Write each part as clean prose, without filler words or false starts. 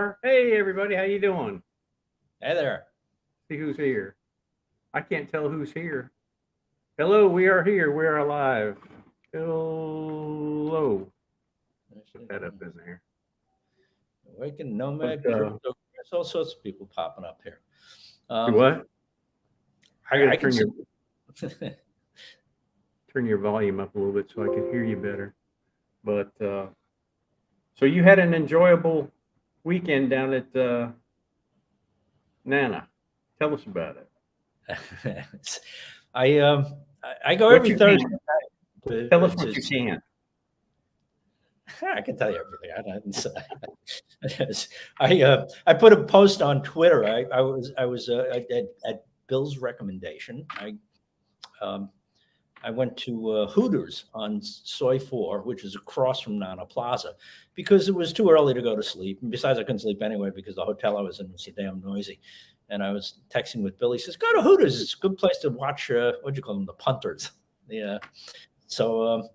are. Hey, everybody, how you doing? Hey there. See who's here. I can't tell who's here. Hello, we are here. We are alive. Hello. Put that up in there. Awakened Nomad, But, Crypto. There's all sorts of people popping up here. what? I got I to can turn your volume up a little bit so I can hear you better. But so you had an enjoyable weekend down at Nana. Tell us about it. I go What every you Thursday can. night. Tell us what you can. I can tell you everything. I put a post on Twitter. I was at Bill's recommendation. I went to Hooters on Soy 4, which is across from Nana Plaza, because it was too early to go to sleep. And besides, I couldn't sleep anyway because the hotel I was in was so damn noisy. And I was texting with Billy. He says, "Go to Hooters. It's a good place to watch. What do you call them? The punters." Yeah. So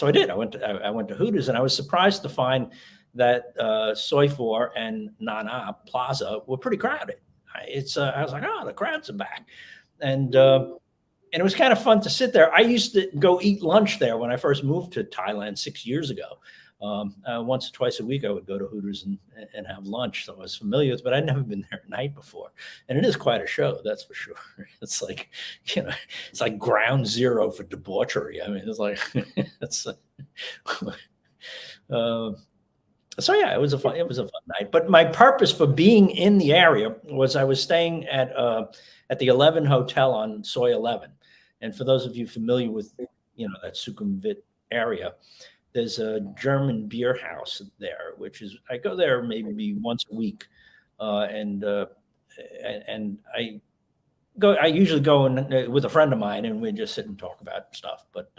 I did. I went to Hooters, and I was surprised to find that Soy 4 and Nana Plaza were pretty crowded. I was like, oh, the crowds are back, and it was kind of fun to sit there. I used to go eat lunch there when I first moved to Thailand 6 years ago. Once or twice a week, I would go to Hooters and have lunch. So I was familiar with it, but I'd never been there at night before. And it is quite a show, that's for sure. It's like, it's like ground zero for debauchery. I mean, it's like, so yeah, it was a fun night. But my purpose for being in the area was I was staying at the 11 Hotel on Soy 11. And for those of you familiar with, that Sukhumvit area, there's a German beer house there, which is, I go there maybe once a week. And I usually go with a friend of mine, and we just sit and talk about stuff. But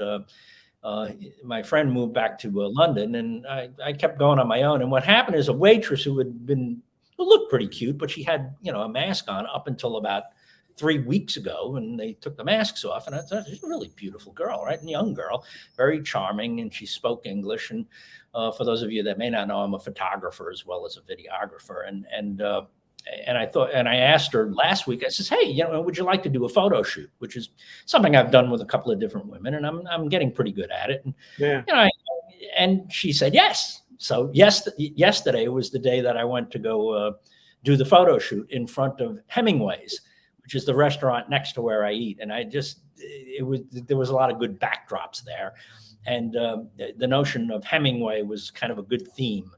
my friend moved back to London, and I kept going on my own. And what happened is a waitress who looked pretty cute, but she had, a mask on up until about 3 weeks ago, and they took the masks off, and I thought, she's a really beautiful girl, right? And young girl, very charming, and she spoke English. And for those of you that may not know, I'm a photographer as well as a videographer, and I asked her last week. I says, "Hey, would you like to do a photo shoot?" Which is something I've done with a couple of different women, and I'm getting pretty good at it. And yeah, and she said yes. So yesterday was the day that I went to go do the photo shoot in front of Hemingway's, which is the restaurant next to where I eat. And there was a lot of good backdrops there. And the notion of Hemingway was kind of a good theme.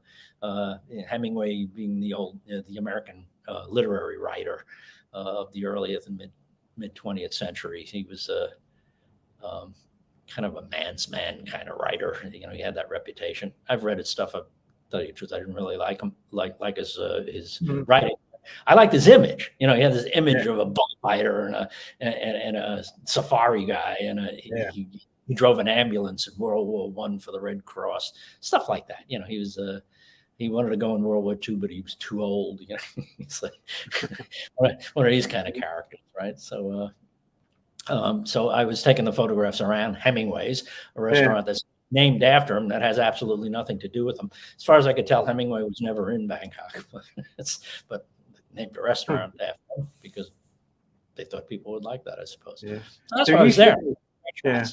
Hemingway being the American literary writer of the earliest and mid 20th century. He was kind of a man's man kind of writer. He had that reputation. I've read his stuff. I'll tell you the truth, I didn't really like him, like his writing. I liked his image. He had this image of a bullfighter and a safari guy, and he drove an ambulance in World War I for the Red Cross, stuff like that. He wanted to go in World War II, but he was too old. He's like one of these kind of characters, right? So I was taking the photographs around Hemingway's, a restaurant that's named after him that has absolutely nothing to do with him. As far as I could tell, Hemingway was never in Bangkok, but named a restaurant after him because they thought people would like that, I suppose. Yeah. So that's why I was there. Yeah.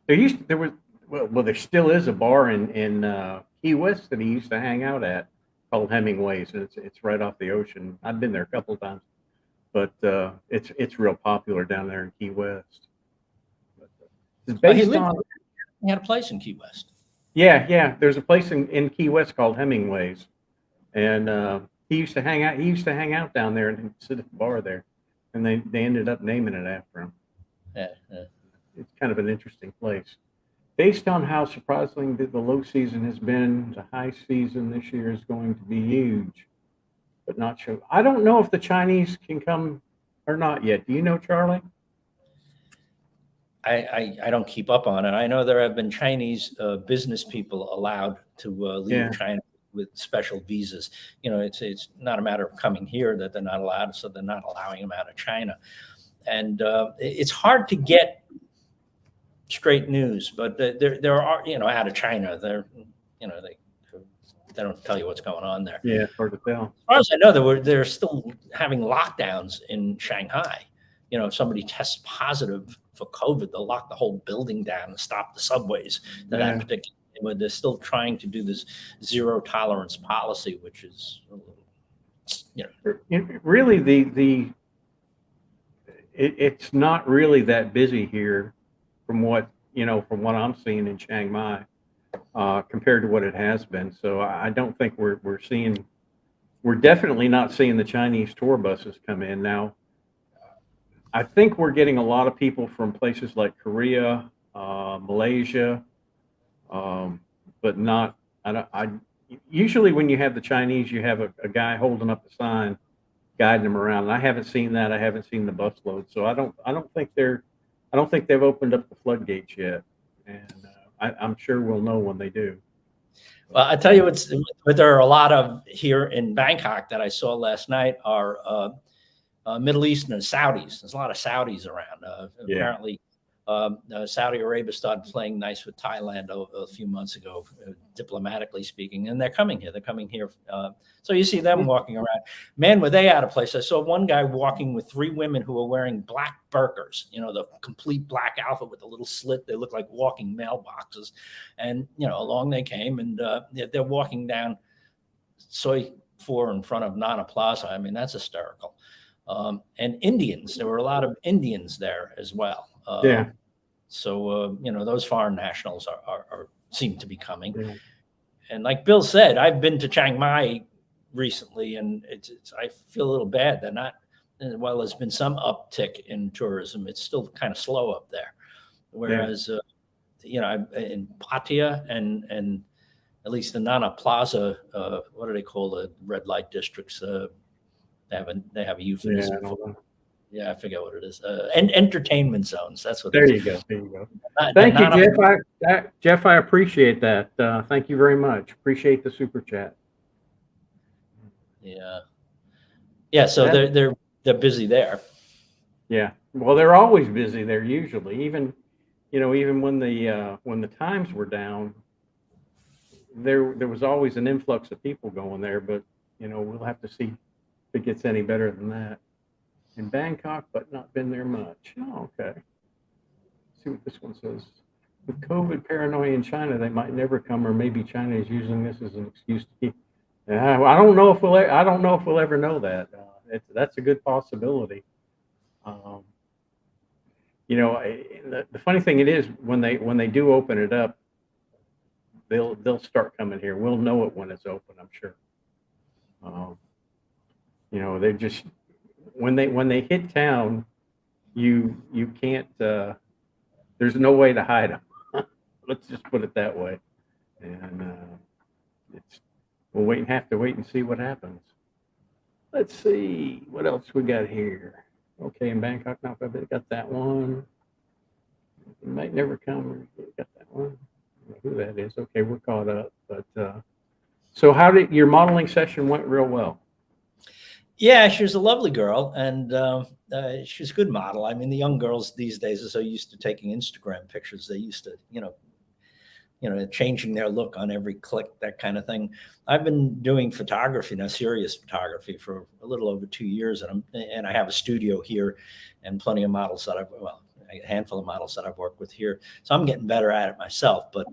There still is a bar in Key West that he used to hang out at called Hemingway's. It's right off the ocean. I've been there a couple of times, but it's real popular down there in Key West. It's based on. He had a place in Key West. Yeah. There's a place in Key West called Hemingway's, and he used to hang out down there and sit at the bar there, and they ended up naming it after him. Yeah. It's kind of an interesting place. Based on how surprising the low season has been, the high season this year is going to be huge, but not sure. I don't know if the Chinese can come or not yet. Do you know, Charlie? I don't keep up on it. I know there have been Chinese business people allowed to leave China with special visas. It's not a matter of coming here that they're not allowed, so they're not allowing them out of China. And it's hard to get straight news, but there are, out of China, they're They don't tell you what's going on there. Yeah, it's hard to tell. As far as I know, they're still having lockdowns in Shanghai. You know, if somebody tests positive for COVID, they'll lock the whole building down and stop the subways to that particular. But they're still trying to do this zero tolerance policy, which is, you know, really it's not really that busy here, from what I'm seeing in Chiang Mai, compared to what it has been. So I don't think we're definitely not seeing the Chinese tour buses come in now. I think we're getting a lot of people from places like Korea, Malaysia, but not. Usually when you have the Chinese, you have a guy holding up the sign, guiding them around. And I haven't seen that. I haven't seen the bus load, so I don't think they've opened up the floodgates yet. And I'm sure we'll know when they do. Well, I tell you what there are a lot of here in Bangkok that I saw last night are Middle Eastern and Saudis. There's a lot of Saudis around. Apparently, Saudi Arabia started playing nice with Thailand a few months ago, diplomatically speaking, and they're coming here. They're coming here. So you see them walking around. Man, were they out of place. I saw one guy walking with 3 women who were wearing black burqas, you know, the complete black outfit with a little slit. They look like walking mailboxes. And, you know, along they came, and they're walking down Soi 4 in front of Nana Plaza. I mean, that's hysterical. And Indians, there were a lot of Indians there as well. So, you know, those foreign nationals are seem to be coming. Yeah. And like Bill said, I've been to Chiang Mai recently, and I feel a little bad. They're not, while there's been some uptick in tourism, it's still kind of slow up there. Whereas, you know, in Pattaya and at least the Nana Plaza, what do they call the red light districts? They have a euphemism. Yeah, I forget what it is. And entertainment zones. That's what. There you go. There you go. Thank you, Jeff. Jeff, I appreciate that. Thank you very much. Appreciate the super chat. Yeah. Yeah. So they're busy there. Yeah. Well, they're always busy there. Usually, even when the times were down, there was always an influx of people going there. But we'll have to see if it gets any better than that. In Bangkok, but not been there much. Oh, okay. Let's see what this one says. With COVID paranoia in China, they might never come, or maybe China is using this as an excuse to keep. I don't know if we'll ever know that. That's a good possibility. The funny thing it is when they do open it up, they'll start coming here. We'll know it when it's open, I'm sure. They're just. When they hit town, you can't. There's no way to hide them. Let's just put it that way. And we'll have to wait and see what happens. Let's see what else we got here. Okay, in Bangkok, now I got that one. It might never come. Got that one. I don't know who that is. Okay, we're caught up. But so how did your modeling session went? Real well. Yeah, she was a lovely girl, and she was a good model. I mean, the young girls these days are so used to taking Instagram pictures. They used to, changing their look on every click, that kind of thing. I've been doing photography now, serious photography, for a little over 2 years, and I have a studio here, and plenty of models that a handful of models that I've worked with here. So I'm getting better at it myself, but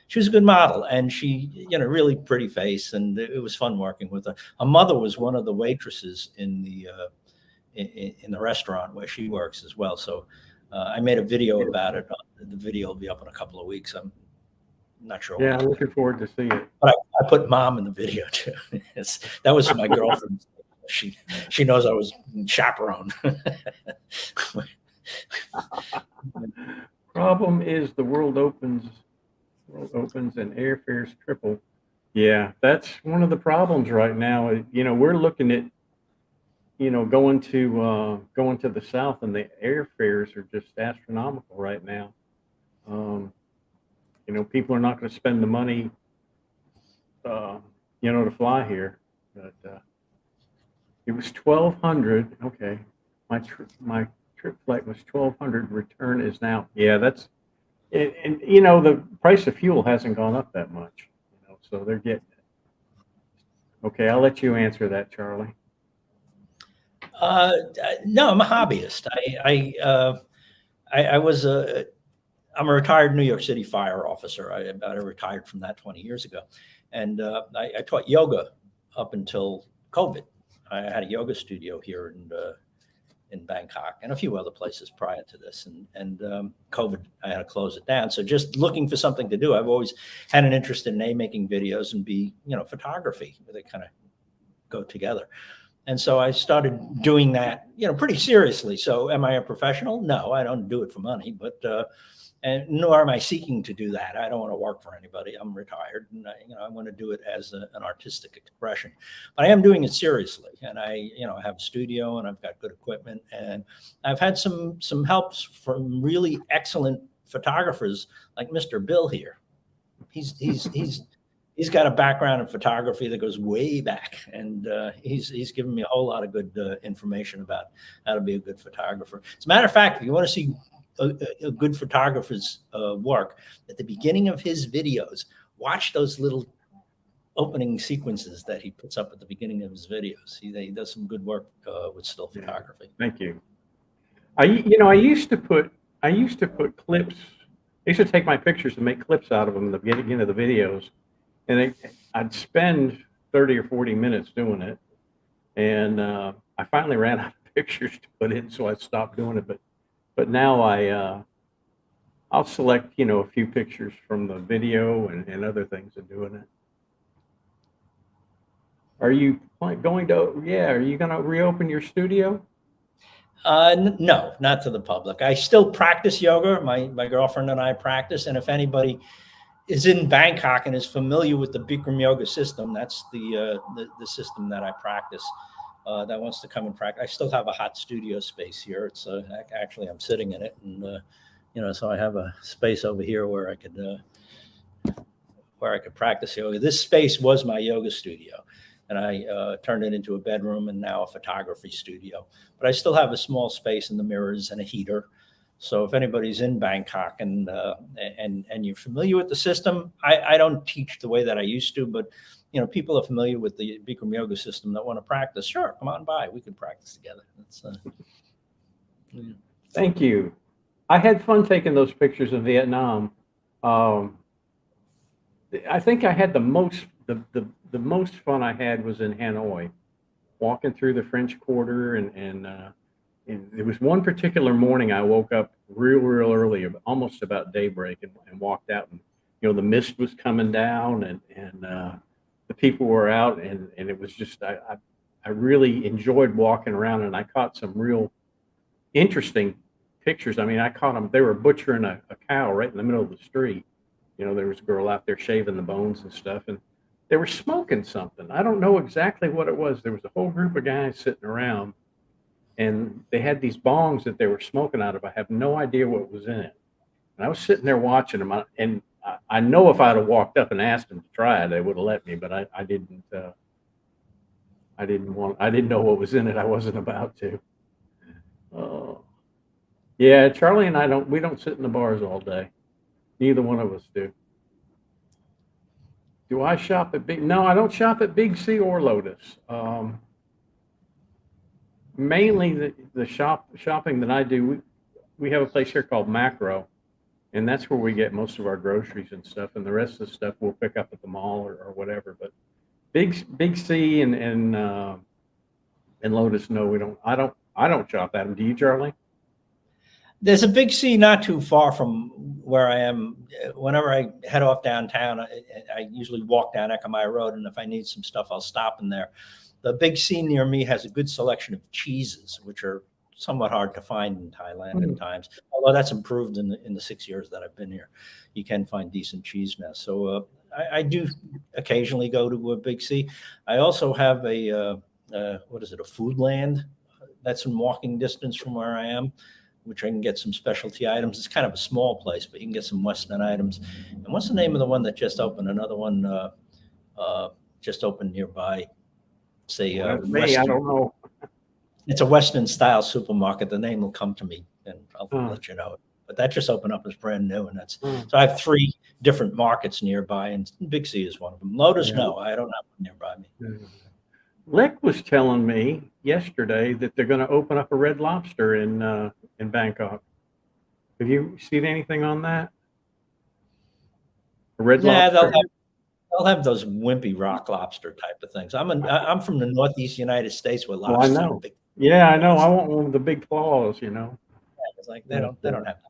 she was a good model, and she, really pretty face, and it was fun working with her. Her mother was one of the waitresses in the restaurant where she works as well. So I made a video about it. The video will be up in a couple of weeks. I'm not sure. Yeah, I'm looking forward to seeing it. But I put mom in the video too. That was my girlfriend. She knows I was chaperone. Problem is the world opens and airfares triple. Yeah, that's one of the problems right now. We're looking at going to the south, and the airfares are just astronomical right now. People are not going to spend the money to fly here. But it was $1,200. Okay, my trip flight was $1,200. Return is now. Yeah, that's and the price of fuel hasn't gone up that much. So they're getting it. Okay, I'll let you answer that, Charlie. No, I'm a hobbyist. I was I'm a retired New York City fire officer. I retired from that 20 years ago, and I taught yoga up until COVID. I had a yoga studio here in Bangkok and a few other places prior to this, and COVID, I had to close it down. So just looking for something to do. I've always had an interest in A, making videos, and B, photography. They kind of go together. And so I started doing that, pretty seriously. So am I a professional? No, I don't do it for money, but and nor am I seeking to do that. I don't want to work for anybody. I'm retired, and I want to do it as an artistic expression. But I am doing it seriously, and I have a studio, and I've got good equipment, and I've had some helps from really excellent photographers like Mr. Bill here. He's got a background in photography that goes way back, and he's given me a whole lot of good information about how to be a good photographer. As a matter of fact, if you want to see a good photographer's work, at the beginning of his videos, watch those little opening sequences that he puts up at the beginning of his videos. He does some good work with still photography. Thank you. I used to put clips. I used to take my pictures and make clips out of them at the beginning of the videos. And I'd spend 30 or 40 minutes doing it. And I finally ran out of pictures to put in, so I stopped doing it. But now I'll select, a few pictures from the video and other things and doing it. Are you going to reopen your studio? No, not to the public. I still practice yoga. My girlfriend and I practice. And if anybody is in Bangkok and is familiar with the Bikram yoga system, that's the system that I practice, that wants to come and practice. I still have a hot studio space here. It's actually, I'm sitting in it, and so I have a space over here where I could practice yoga. This space was my yoga studio, and I turned it into a bedroom and now a photography studio. But I still have a small space in the mirrors and a heater. So if anybody's in Bangkok and you're familiar with the system, I don't teach the way that I used to, but people are familiar with the Bikram yoga system that want to practice. Sure, come on by. We can practice together. Yeah. Thank you. I had fun taking those pictures in Vietnam. I think I had the most fun I had was in Hanoi, walking through the French Quarter, and there was one particular morning I woke up real early, almost about daybreak, and walked out, and the mist was coming down, and the people were out, and it was just I really enjoyed walking around, and I caught some real interesting pictures. I mean, I caught them. They were butchering a cow right in the middle of the street. There was a girl out there shaving the bones and stuff, and they were smoking something. I don't know exactly what it was. There was a whole group of guys sitting around, and they had these bongs that they were smoking out of. I have no idea what was in it. And I was sitting there watching them, and I know if I'd have walked up and asked them to try it, they would have let me, but I didn't. I didn't know what was in it. I wasn't about to. Yeah, Charlie and we don't sit in the bars all day. Neither one of us do. Do I shop at No, I don't shop at Big C or Lotus. Mainly the shopping that I do, we have a place here called Macro, and that's where we get most of our groceries and stuff, and the rest of the stuff we'll pick up at the mall or whatever. But Big C and Lotus, no, we don't. I don't shop at them. Do you, Charlie? There's a Big C not too far from where I am. Whenever I head off downtown, I usually walk down Ekamai Road, and if I need some stuff, I'll stop in there. The Big C near me has a good selection of cheeses, which are somewhat hard to find in Thailand at times. Although that's improved in the 6 years that I've been here. You can find decent cheese now. So I do occasionally go to a Big C. I also have a Food Land that's in walking distance from where I am, which I can get some specialty items. It's kind of a small place, but you can get some Western items. And what's the name of the one that just opened? Another one just opened nearby. Say, I don't know. It's a Western style supermarket. The name will come to me, and I'll let you know. but that just opened up as brand new, and that's Hmm. so I have 3 different markets nearby, and Big C is one of them. Lotus, Yeah. no, I don't have one nearby me. Lick was telling me yesterday that they're going to open up a Red Lobster in Bangkok. Have you seen anything on that? A Red Yeah, Lobster? they'll have those wimpy rock lobster type of things. I'm from the Northeast United States where Well, I lobsters are know. big. Yeah, I know. I want one with the big claws, you know. It's like they don't have that.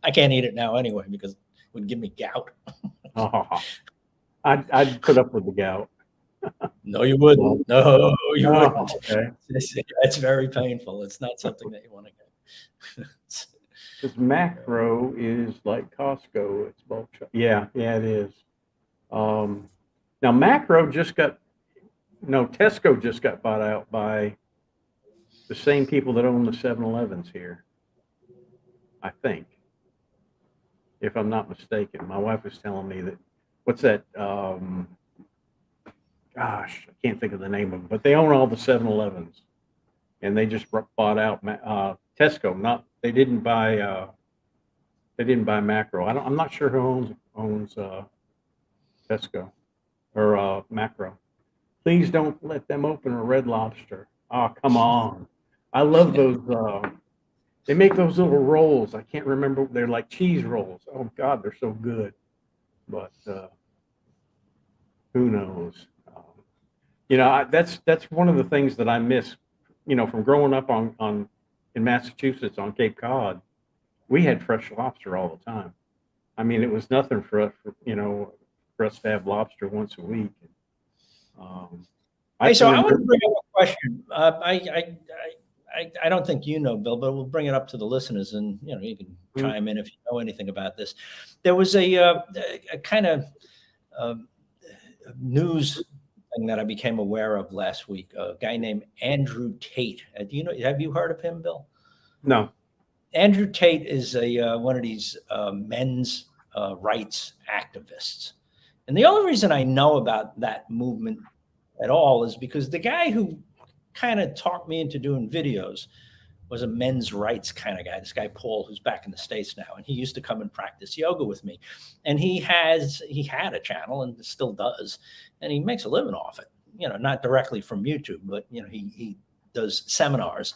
I can't eat it now anyway because it would give me gout. Oh, I'd put up with the gout. No, you wouldn't. No, you No, wouldn't. okay. It's very painful. It's not something that you want to get. Because Macro is like Costco. It's bulk shop. Yeah, it is. Now Macro Tesco just got bought out by the same people that own the 7-Elevens here. I think, if I'm not mistaken. My wife was telling me that. What's that? Gosh, I can't think of the name of them, but they own all the 7-Elevens, and they just bought out Tesco. They didn't buy Macro. I'm not sure who owns Tesco or Macro. Please don't let them open a Red Lobster. Oh, come on! I love those. They make those little rolls. I can't remember. They're like cheese rolls. Oh God, they're so good. But who knows? That's one of the things that I miss. From growing up in Massachusetts on Cape Cod, we had fresh lobster all the time. I mean, it was nothing for us, for us to have lobster once a week. Hey, so I want to bring up a question. I don't think you know, Bill, but we'll bring it up to the listeners, and you can chime in if you know anything about this. There was a kind of news thing that I became aware of last week. A guy named Andrew Tate. Have you heard of him, Bill? No. Andrew Tate is one of these men's rights activists, and the only reason I know about that movement at all is because the guy who kind of talked me into doing videos was a men's rights kind of guy. This guy Paul, who's back in the States now, and he used to come and practice yoga with me. And he had a channel and still does, and he makes a living off it. Not directly from YouTube, but he does seminars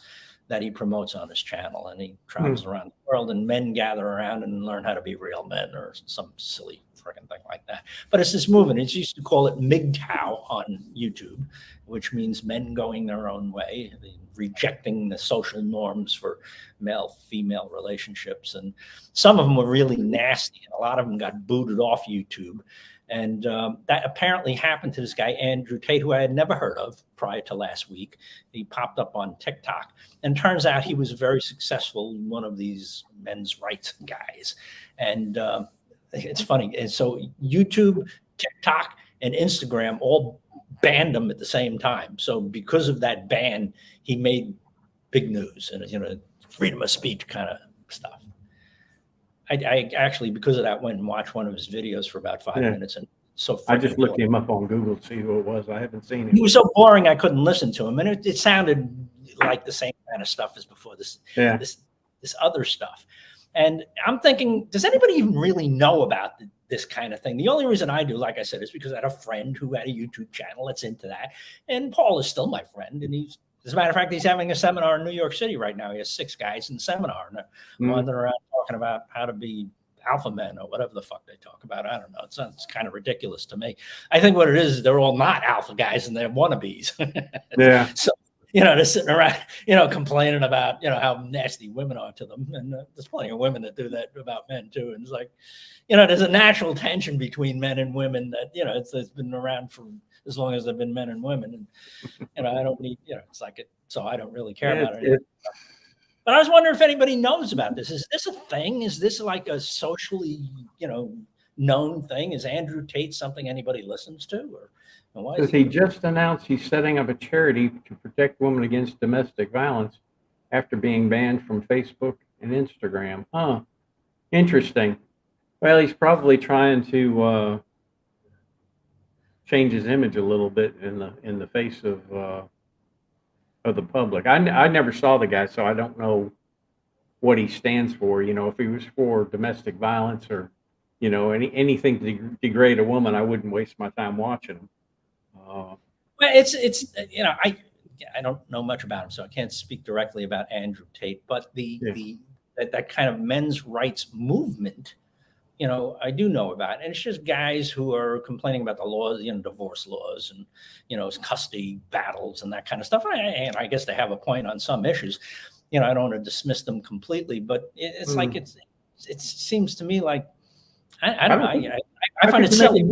that he promotes on his channel, and he travels around the world, and men gather around and learn how to be real men or some silly freaking thing like that. But it's this movement. It's used to call it MGTOW on YouTube, which means men going their own way, rejecting the social norms for male-female relationships. And some of them were really nasty, and a lot of them got booted off YouTube. And that apparently happened to this guy, Andrew Tate, who I had never heard of prior to last week. He popped up on TikTok, and turns out he was very successful, one of these men's rights guys. And it's funny. And so YouTube, TikTok, and Instagram all banned him at the same time. So because of that ban, he made big news and, freedom of speech kind of stuff. I actually, because of that, went and watched one of his videos for about 5 minutes. And so I just looked him up on Google to see who it was. I haven't seen him. He was so boring I couldn't listen to him. And it sounded like the same kind of stuff as before this other stuff. And I'm thinking, does anybody even really know about this kind of thing? The only reason I do, like I said, is because I had a friend who had a YouTube channel that's into that. And Paul is still my friend. And as a matter of fact, he's having a seminar in New York City right now. He has 6 guys in the seminar, and they're wandering around talking about how to be alpha men or whatever the fuck they talk about. I don't know. It sounds kind of ridiculous to me. I think what it is they're all not alpha guys and they're wannabes. Yeah. So, they're sitting around, complaining about, how nasty women are to them. And there's plenty of women that do that about men too. And it's like, there's a natural tension between men and women that, it's been around for as long as there've been men and women. And, I don't need, it's like it. So I don't really care about it. But I was wondering if anybody knows about this. Is this a thing? Is this like a socially, known thing? Is Andrew Tate something anybody listens to? Because he just announced he's setting up a charity to protect women against domestic violence after being banned from Facebook and Instagram. Huh. Interesting. Well, he's probably trying to change his image a little bit in the face of the public. I never saw the guy, so I don't know what he stands for. You know, if he was for domestic violence or, you know, anything to degrade a woman, I wouldn't waste my time watching him. Well, it's you know, I don't know much about him, so I can't speak directly about Andrew Tate, but Yeah. that kind of men's rights movement, you know, I do know about. And it's just guys who are complaining about the laws, you know, divorce laws and, you know, custody battles and that kind of stuff. And I guess they have a point on some issues. You know, I don't want to dismiss them completely, but it's like it seems to me like I don't know. I find it silly.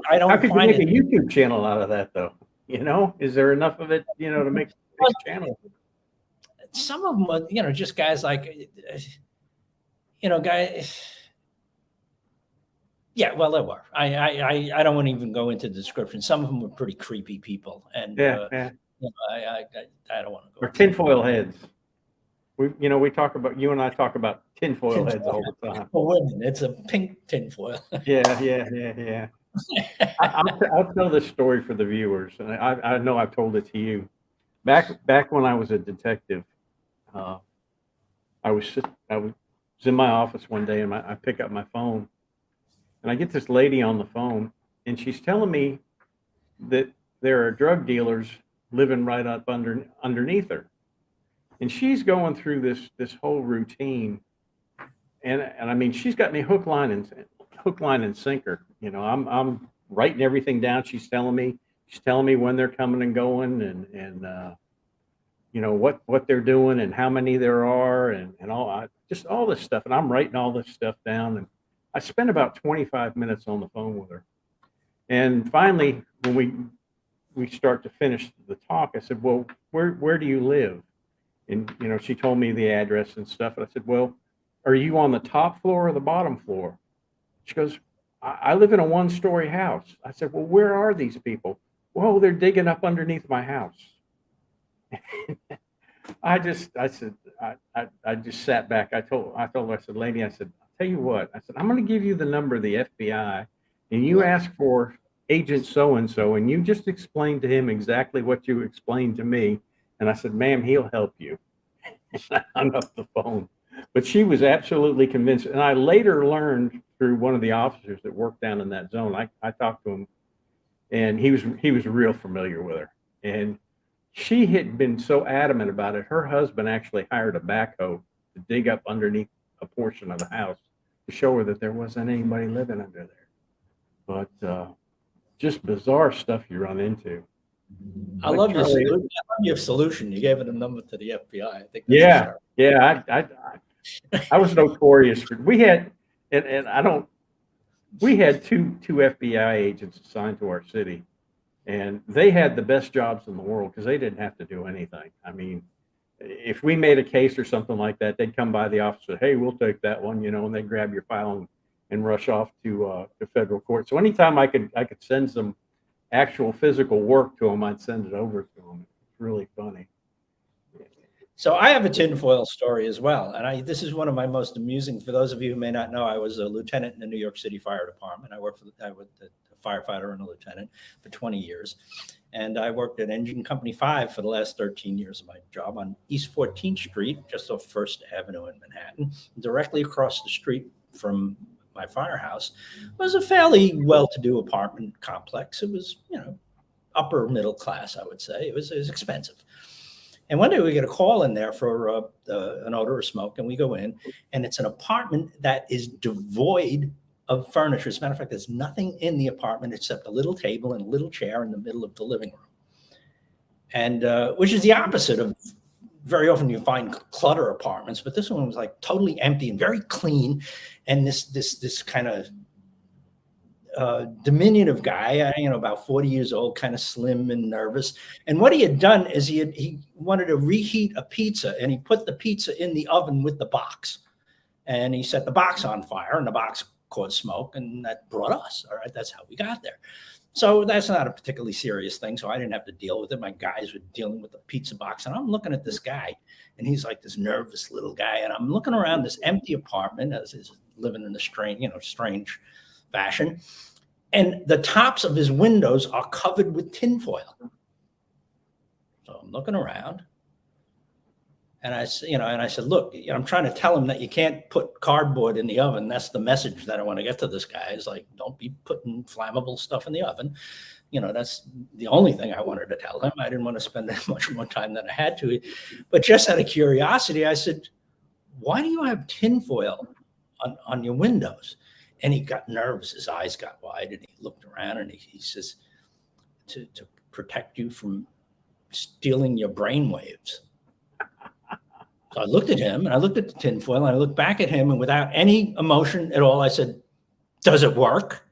I How don't could you find make it. a YouTube channel out of that, though? You know, is there enough of it, you know, to make a channel? Some of them are, you know, just guys like, you know, guys. Yeah, well, there were. I don't want to even go into the description. Some of them were pretty creepy people, and Yeah, yeah. you know, I don't want to go. Or tinfoil heads. You know, you and I talk about tinfoil heads all the time. For women, it's a pink tinfoil. Yeah. I'll tell this story for the viewers, and I know I've told it to you. Back when I was a detective, I was in my office one day, and I pick up my phone, and I get this lady on the phone, and she's telling me that there are drug dealers living right up underneath her, and she's going through this whole routine, and I mean, she's got me hook, line, and sinker. You know, I'm writing everything down. She's telling me when they're coming and going, and you know what they're doing and how many there are, and just all this stuff. And I'm writing all this stuff down, and I spent about 25 minutes on the phone with her. And finally, when we start to finish the talk, I said, "Well, where do you live?" And you know, she told me the address and stuff. And I said, "Well, are you on the top floor or the bottom floor?" She goes, I live in a one-story house. I said, "Well, where are these people?" "Well, they're digging up underneath my house." I just sat back. I told her, I said, "Lady," I said, "I'll tell you what," I said, "I'm going to give you the number of the FBI, and you ask for Agent so-and-so, and you just explain to him exactly what you explained to me." And I said, "Ma'am, he'll help you." And I hung up the phone. But she was absolutely convinced. And I later learned through one of the officers that worked down in that zone. I talked to him, and he was real familiar with her. And she had been so adamant about it. Her husband actually hired a backhoe to dig up underneath a portion of the house to show her that there wasn't anybody living under there. But just bizarre stuff you run into. I love your solution. You gave it a number to the FBI. I think that's yeah. I was notorious for. We had, and I don't. We had two FBI agents assigned to our city, and they had the best jobs in the world because they didn't have to do anything. I mean, if we made a case or something like that, they'd come by the office and say, "Hey, we'll take that one," you know, and they'd grab your file and rush off to federal court. So anytime I could send some actual physical work to them, I'd send it over to them. It's really funny. So I have a tinfoil story as well, and this is one of my most amusing. For those of you who may not know, I was a lieutenant in the New York City Fire Department. I was a firefighter and a lieutenant for 20 years, and I worked at Engine Company 5 for the last 13 years of my job on East 14th Street, just off First Avenue in Manhattan. Directly across the street from my firehouse was a fairly well-to-do apartment complex. It was, you know, upper middle class, I would say. It was expensive. And one day we get a call in there for an odor of smoke, and we go in, and it's an apartment that is devoid of furniture. As a matter of fact, there's nothing in the apartment except a little table and a little chair in the middle of the living room. And which is the opposite of, very often you find clutter apartments, but this one was like totally empty and very clean. And this kind of diminutive guy, you know, about 40 years old, kind of slim and nervous. And what he had done is he wanted to reheat a pizza, and he put the pizza in the oven with the box, and he set the box on fire, and the box caught smoke, and that brought us. All right, that's how we got there. So that's not a particularly serious thing. So I didn't have to deal with it. My guys were dealing with the pizza box, and I'm looking at this guy, and he's like this nervous little guy, and I'm looking around this empty apartment as he's living in a strange fashion. And the tops of his windows are covered with tinfoil. So I'm looking around, And I said, look, I'm trying to tell him that you can't put cardboard in the oven. That's the message that I want to get to this guy. Is like, don't be putting flammable stuff in the oven. That's the only thing I wanted to tell him. I didn't want to spend that much more time than I had to. But just out of curiosity, I said, why do you have tinfoil on your windows? And he got nervous. His eyes got wide, and he looked around, and he says, to protect you from stealing your brain waves. So I looked at him, and I looked at the tinfoil, and I looked back at him, and without any emotion at all, I said, does it work?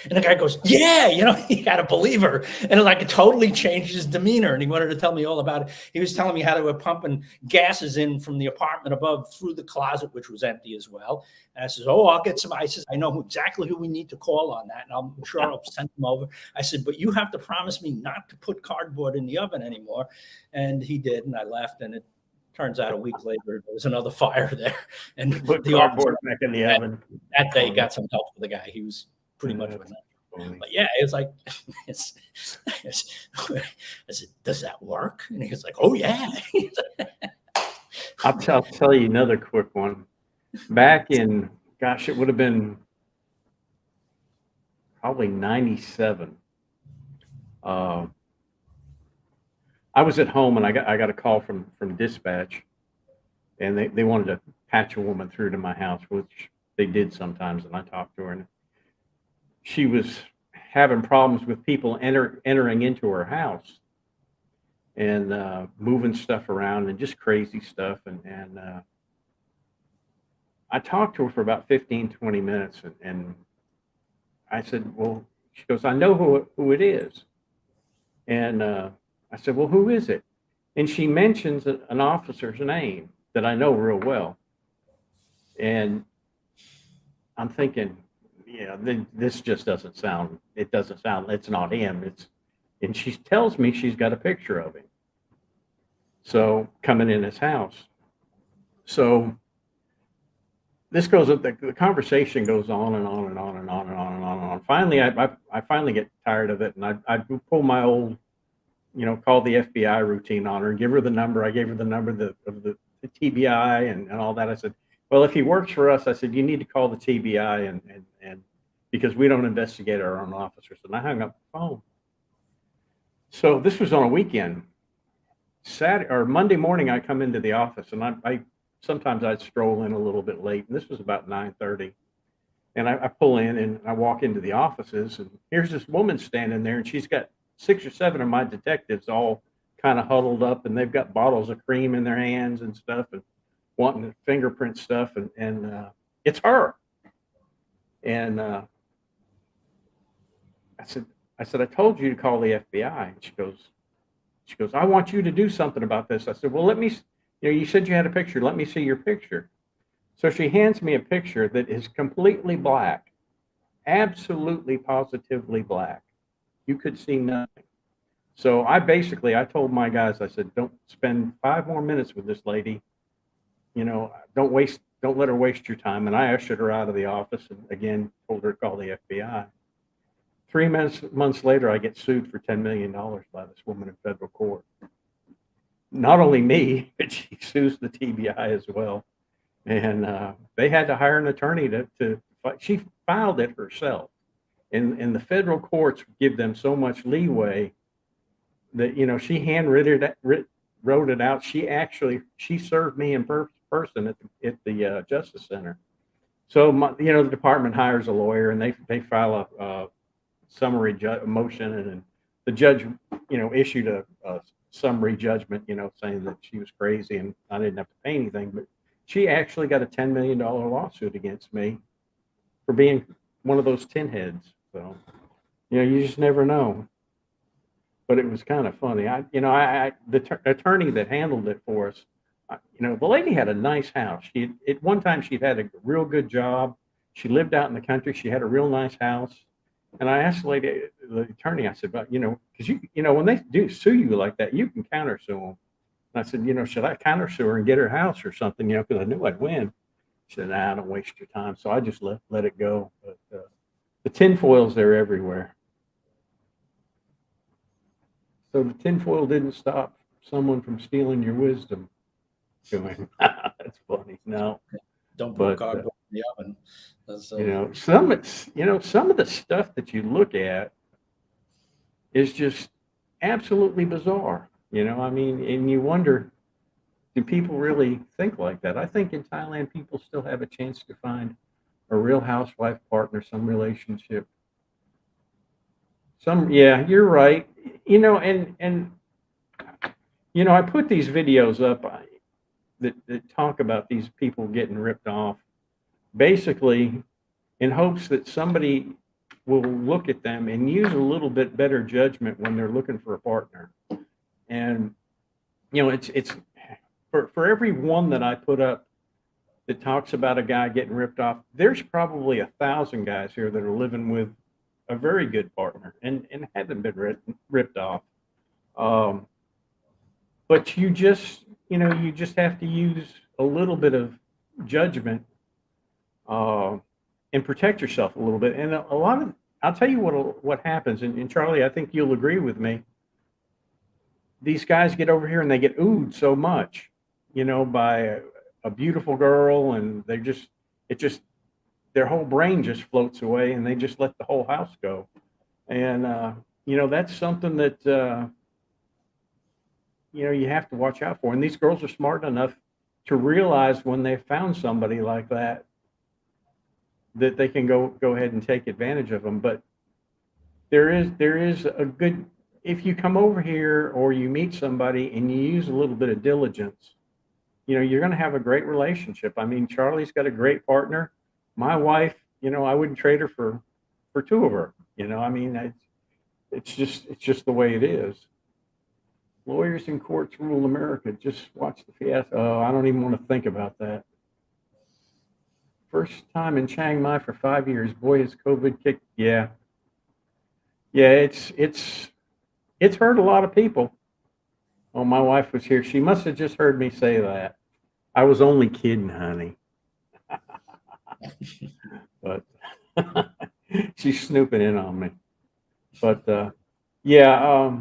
And the guy goes, yeah, he had a believer. And it totally changed his demeanor. And he wanted to tell me all about it. He was telling me how they were pumping gases in from the apartment above through the closet, which was empty as well. And I says, I'll get some. I says, I know exactly who we need to call on that. And I'm sure I'll send them over. I said, but you have to promise me not to put cardboard in the oven anymore. And he did. And I left. And it turns out a week later, there was another fire there. And Put the cardboard back in the oven. That day got some help for the guy. He was pretty much with that. But yeah, it's like, I said, does that work? And he was like, oh yeah. I'll tell you another quick one. Back in, gosh, it would have been probably 97. I was at home, and I got a call from dispatch, and they wanted to patch a woman through to my house, which they did sometimes, and I talked to her, and she was having problems with people entering into her house and moving stuff around and just crazy stuff. And I talked to her for about 15, 20 minutes. And I said, well, she goes, I know who it is. And I said, well, who is it? And she mentions an officer's name that I know real well. And I'm thinking, this just doesn't sound, it's not him. And she tells me she's got a picture of him. So coming in his house. So this goes up, the conversation goes on and on and on and on and on and on and on. Finally, I finally get tired of it. And I pull my old, call the FBI routine on her and give her the number. I gave her the number of the TBI and all that. I said, well, if he works for us, I said, you need to call the TBI and because we don't investigate our own officers. And I hung up the phone. So this was on a weekend. Saturday or Monday morning, I come into the office, and I sometimes I'd stroll in a little bit late. And this was about 9:30. And I pull in and I walk into the offices, and here's this woman standing there, and she's got 6 or 7 of my detectives all kind of huddled up, and they've got bottles of cream in their hands and stuff, and wanting to fingerprint stuff, and it's her. And I said, I told you to call the FBI. And she goes, I want you to do something about this. I said, well, let me, you said you had a picture. Let me see your picture. So she hands me a picture that is completely black, absolutely positively black. You could see nothing. So I told my guys, I said, don't spend 5 more minutes with this lady. Don't let her waste your time. And I ushered her out of the office and again told her to call the FBI. 3 months later, I get sued for $10 million by this woman in federal court. Not only me, but she sues the TBI as well. And they had to hire an attorney to fight. She filed it herself. And the federal courts give them so much leeway that, she wrote it out. She served me in person at the Justice Center. So, the department hires a lawyer, and they file a summary motion, and the judge, issued a summary judgment, saying that she was crazy and I didn't have to pay anything. But she actually got a $10 million lawsuit against me for being one of those tin heads. So, you just never know. But it was kind of funny. The attorney that handled it for us, the lady had a nice house. At one time she'd had a real good job. She lived out in the country. She had a real nice house. And I asked the attorney, I said, but, because when they do sue you like that, you can counter sue them. And I said, should I counter sue her and get her house or something, because I knew I'd win. She said, nah, don't waste your time. So I just let it go. But the tinfoils, they're everywhere. So the tinfoil didn't stop someone from stealing your wisdom. Going, that's funny. No, Don't put but cardboard in the oven. So, some of the stuff that you look at is just absolutely bizarre. I mean, and you wonder, do people really think like that? I think in Thailand, people still have a chance to find a real housewife partner, some relationship. Yeah, you're right. I put these videos up that talk about these people getting ripped off, basically in hopes that somebody will look at them and use a little bit better judgment when they're looking for a partner. And it's for every one that I put up that talks about a guy getting ripped off, there's probably 1,000 guys here that are living with a very good partner and haven't been ripped off. But you just have to use a little bit of judgment and protect yourself a little bit. And a lot of, I'll tell you what happens. And Charlie, I think you'll agree with me. These guys get over here and they get oohed so much, by a beautiful girl, and their whole brain just floats away, and they just let the whole house go. And that's something that you have to watch out for. And these girls are smart enough to realize when they found somebody like that they can go ahead and take advantage of them. But there is a good, if you come over here or you meet somebody and you use a little bit of diligence, you're going to have a great relationship. I mean, Charlie's got a great partner. My wife, I wouldn't trade her for two of her. I mean, it's just the way it is. Lawyers in courts rule America. Just watch the fiasco. Oh, I don't even want to think about that. First time in Chiang Mai for 5 years. Boy, has COVID kicked. Yeah. It's hurt a lot of people. Oh, my wife was here. She must have just heard me say that. I was only kidding, honey. But she's snooping in on me. But yeah,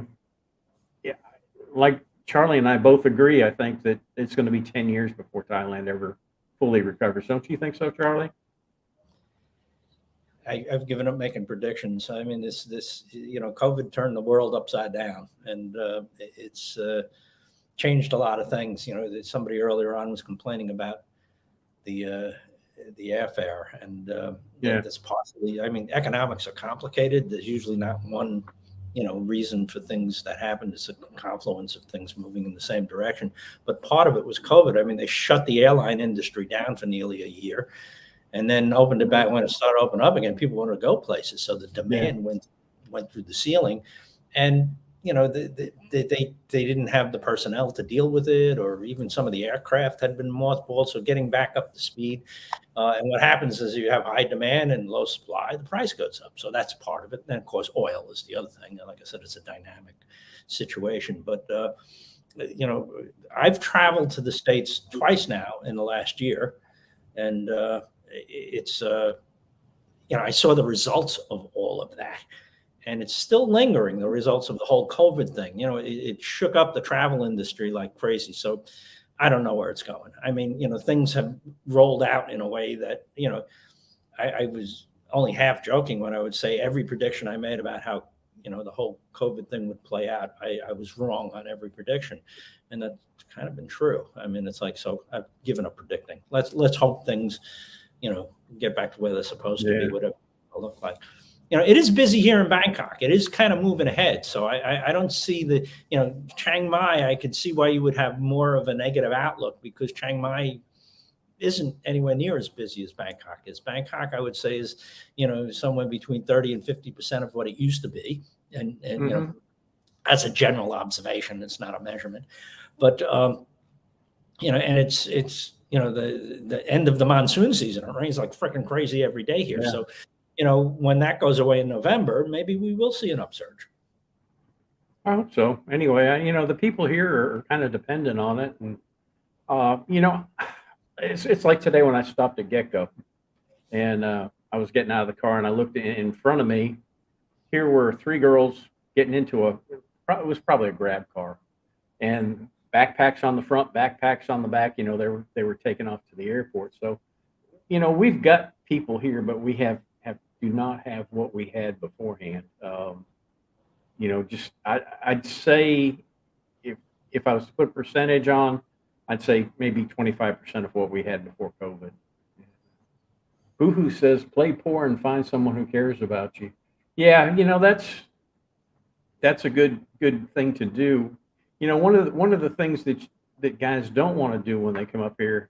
like Charlie and I both agree. I think that it's going to be 10 years before Thailand ever fully recovers. Don't you think so, Charlie? I've given up making predictions. I mean, this COVID turned the world upside down, and it's changed a lot of things. Somebody earlier on was complaining about the airfare, and that's possibly. I mean, economics are complicated. There's usually not one reason for things that happen. It's a confluence of things moving in the same direction. But part of it was COVID. I mean, they shut the airline industry down for nearly a year, and then opened it back when it started opening up again. People wanted to go places, so the demand went through the ceiling, and they didn't have the personnel to deal with it, or even some of the aircraft had been mothballed. So getting back up to speed, and what happens is you have high demand and low supply, the price goes up. So that's part of it. And of course, oil is the other thing. Like I said, it's a dynamic situation. But I've traveled to the States twice now in the last year, and it's I saw the results of all of that. And it's still lingering, the results of the whole COVID thing. It shook up the travel industry like crazy. So I don't know where it's going. I mean, things have rolled out in a way that, I was only half joking when I would say every prediction I made about how, the whole COVID thing would play out. I was wrong on every prediction. And that's kind of been true. I mean, it's like, so I've given up predicting. Let's hope things, get back to where they're supposed to be, whatever it'll look like. It is busy here in Bangkok. It is kind of moving ahead. So I don't see the, Chiang Mai, I could see why you would have more of a negative outlook, because Chiang Mai isn't anywhere near as busy as Bangkok is. Bangkok, I would say, is, somewhere between 30 and 50% of what it used to be. And that's a general observation. It's not a measurement. But, and it's the end of the monsoon season. It rains like freaking crazy every day here. Yeah. So, when that goes away in November, maybe we will see an upsurge. I hope so. Anyway, the people here are kind of dependent on it. And, it's like today when I stopped at Gecko, and I was getting out of the car, and I looked in front of me. Here were three girls getting into it was probably a grab car. and backpacks on the front, backpacks on the back. You know, they were taken off to the airport. So, you know, we've got people here, but we do not have what we had beforehand. You know, just I'd say if I was to put a percentage on, I'd say maybe 25% of what we had before COVID. Boohoo says, "Play poor and find someone who cares about you." Yeah, you know, that's a good thing to do. You know, one of the things that guys don't want to do when they come up here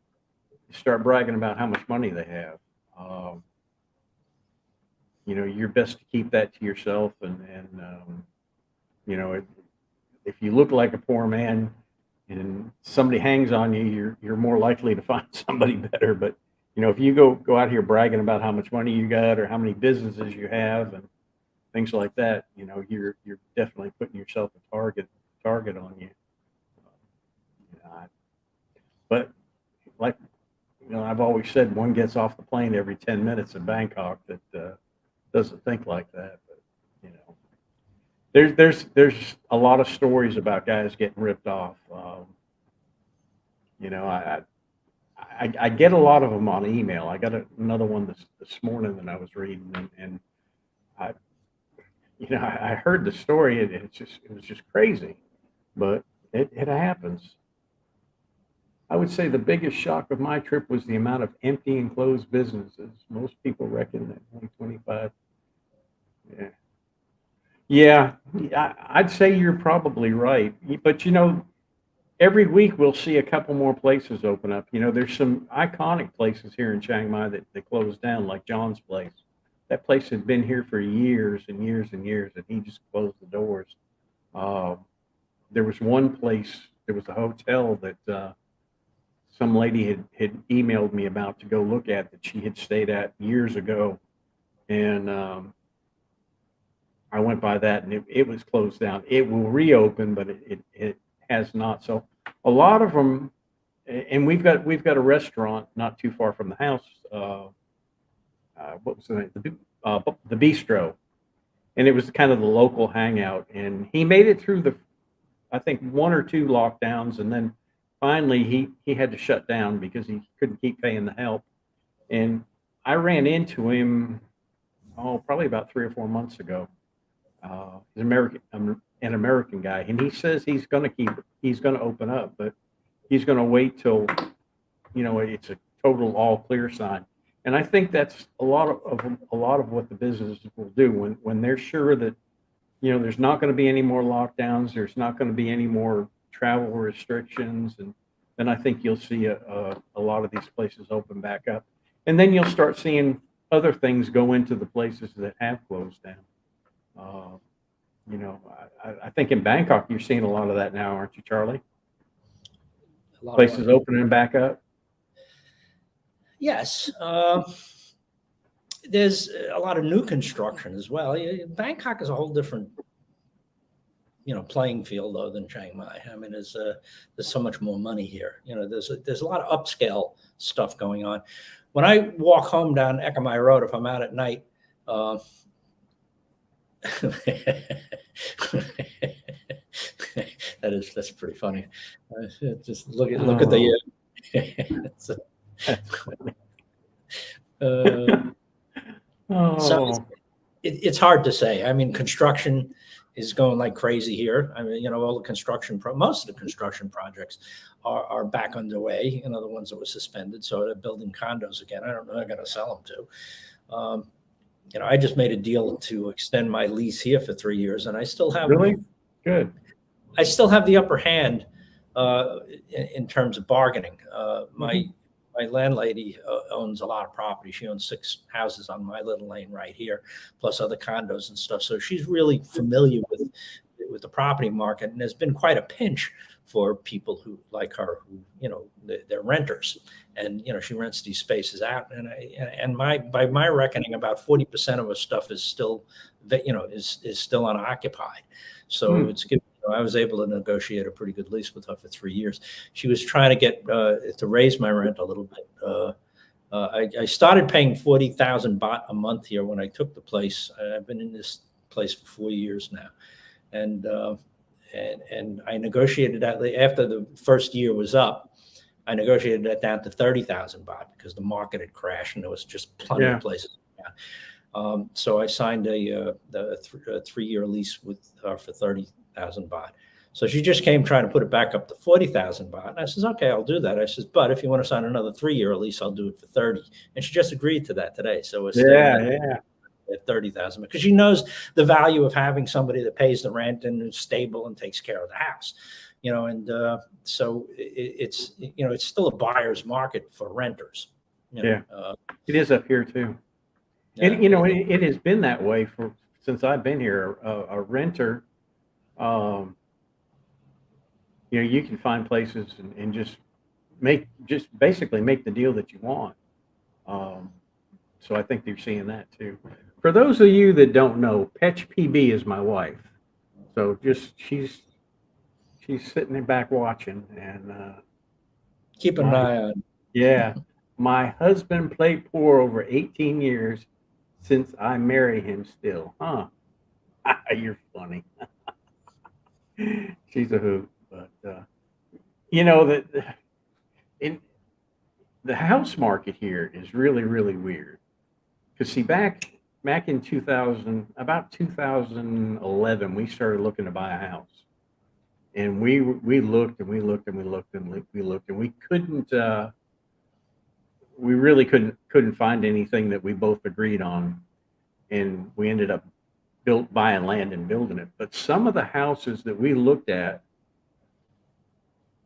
is start bragging about how much money they have. Um, you know, you're best to keep that to yourself, and you know, if you look like a poor man and somebody hangs on you, you're more likely to find somebody better. But you know, if you go out here bragging about how much money you got or how many businesses you have and things like that, you know, you're definitely putting yourself a target on you. You know, but like, you know, I've always said, one gets off the plane every 10 minutes in Bangkok that doesn't think like that. But you know, there's a lot of stories about guys getting ripped off. You know, I get a lot of them on email. I got another one this morning that I was reading, and I, you know, I heard the story, and it was just crazy, but it happens. I would say the biggest shock of my trip was the amount of empty and closed businesses. Most people reckon that 125. Yeah. Yeah, I'd say you're probably right. But you know, every week we'll see a couple more places open up. You know, there's some iconic places here in Chiang Mai that closed down, like John's place. That place had been here for years and years and years, and he just closed the doors. Uh, there was one place, there was a hotel that some lady had emailed me about to go look at that she had stayed at years ago, and I went by that and it was closed down. It will reopen, but it has not. So a lot of them, and we've got a restaurant not too far from the house. What was the name? The Bistro, and it was kind of the local hangout. And he made it through I think one or two lockdowns, and then finally he had to shut down because he couldn't keep paying the help. And I ran into him, probably about 3 or 4 months ago. He's an American guy, and he says he's going to open up, but he's going to wait till, you know, it's a total all clear sign. And I think that's a lot of what the businesses will do when they're sure that, you know, there's not going to be any more lockdowns, there's not going to be any more travel restrictions, and then I think you'll see a lot of these places open back up, and then you'll start seeing other things go into the places that have closed down. Uh, you know, I think in Bangkok you're seeing a lot of that now, aren't you, Charlie? A lot of Places opening back up. Yes. There's a lot of new construction as well. Bangkok is a whole different, you know, playing field though than Chiang Mai. I mean, there's so much more money here. You know, there's a lot of upscale stuff going on. When I walk home down Ekamai Road, if I'm out at night, that's pretty funny. Just look at the. So it's hard to say. I mean, construction is going like crazy here. I mean, you know, most of the construction projects are back underway. You know, the ones that were suspended. So they're building condos again. I don't know. I got to sell them to. You know, I just made a deal to extend my lease here for 3 years, and I still have Really good. I still have the upper hand in terms of bargaining. My landlady owns a lot of property. She owns 6 houses on my little lane right here, plus other condos and stuff. So she's really familiar with the property market, and there's been quite a pinch for people who like her, who, you know, they're renters, and you know, she rents these spaces out, and by my reckoning, about 40% of her stuff is still, you know, is still unoccupied. So it's good. I was able to negotiate a pretty good lease with her for 3 years. She was trying to get to raise my rent a little bit. I started paying 40,000 baht a month here when I took the place. I've been in this place for 4 years now, and and I negotiated that after the first year was up. I negotiated that down to 30,000 baht because the market had crashed and there was just plenty of places. So I signed a 3-year lease with for 30,000 baht. So she just came trying to put it back up to 40,000 baht. And I says, okay, I'll do that. I says, but if you want to sign another 3-year lease, I'll do it for 30. And she just agreed to that today. So we're still at 30,000 because she knows the value of having somebody that pays the rent and is stable and takes care of the house. And so it's it's still a buyer's market for renters. It is up here too. And it has been that way since I've been here. A renter, you can find places and just basically make the deal that you want. So I think they're seeing that too. For those of you that don't know, Petch PB is my wife. So she's sitting back watching and keep an eye on. Yeah, my husband played poor over 18 years since I marry him still. Huh? You're funny. She's a hoot, but in the house market here is really, really weird. Because see, back in 2011, we started looking to buy a house. And we looked and we looked and we looked and we looked and we couldn't we really couldn't find anything that we both agreed on, and we ended up buying land and building it. But some of the houses that we looked at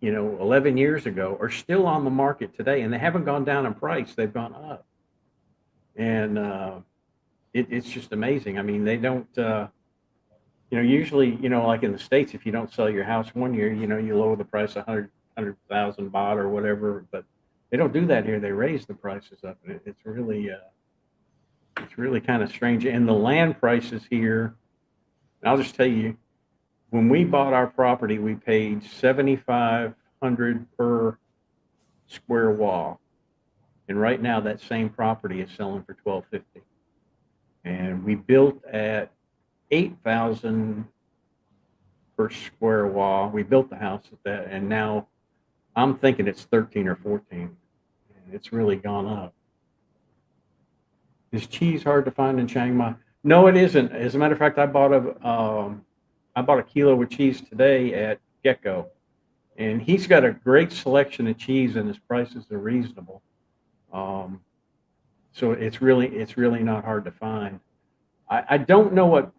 11 years ago are still on the market today, and they haven't gone down in price, they've gone up. And it's just amazing. I mean, they don't usually, like in the States, if you don't sell your house one year, you lower the price 100,000 baht or whatever, but they don't do that here. They raise the prices up. And it's really kind of strange. And the land prices here, I'll just tell you, when we bought our property, we paid 7,500 per square wall. And right now that same property is selling for 1,250. And we built at 8,000 per square wall. We built the house at that, and now I'm thinking it's 13 or 14. And it's really gone up. Is cheese hard to find in Chiang Mai? No, it isn't. As a matter of fact, I bought a kilo of cheese today at Gecko, and he's got a great selection of cheese, and his prices are reasonable. So it's really not hard to find. I don't know what,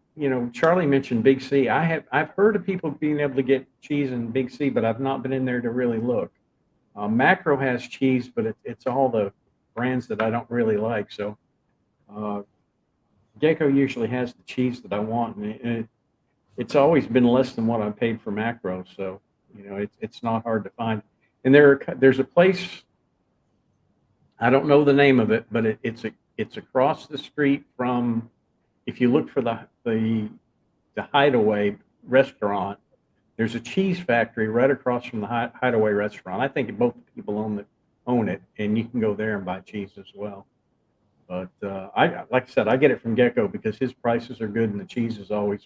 Charlie mentioned Big C. I've heard of people being able to get cheese in Big C, but I've not been in there to really look. Macro has cheese, but it's all the brands that I don't really like. So Gecko usually has the cheese that I want, and it's always been less than what I paid for Macro. So it's not hard to find. And there's a place, I don't know the name of it, but it's across the street from, if you look for the Hideaway restaurant, there's a cheese factory right across from the Hideaway restaurant. I think both people own it, and you can go there and buy cheese as well. But like I said, I get it from Gecko because his prices are good and the cheese is always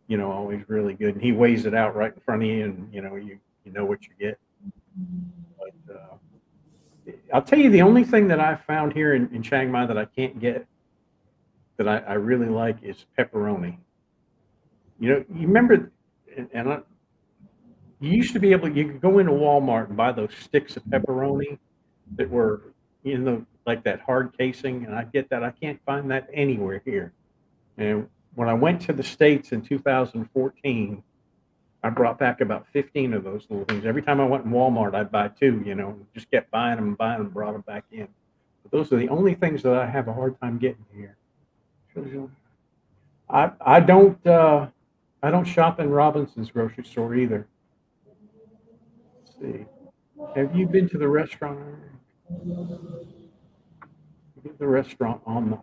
really good. And he weighs it out right in front of you, and you know what you get. But I'll tell you, the only thing that I found here in Chiang Mai that I can't get, that I really like, is pepperoni. You remember, you used to be able, you could go into Walmart and buy those sticks of pepperoni that were, like that hard casing, and I get that. I can't find that anywhere here. And when I went to the States in 2014, I brought back about 15 of those little things. Every time I went in Walmart, I'd buy 2, just kept buying them and brought them back in. But those are the only things that I have a hard time getting here. I don't shop in Robinson's grocery store either. Let's see. Have you been to the restaurant? The restaurant I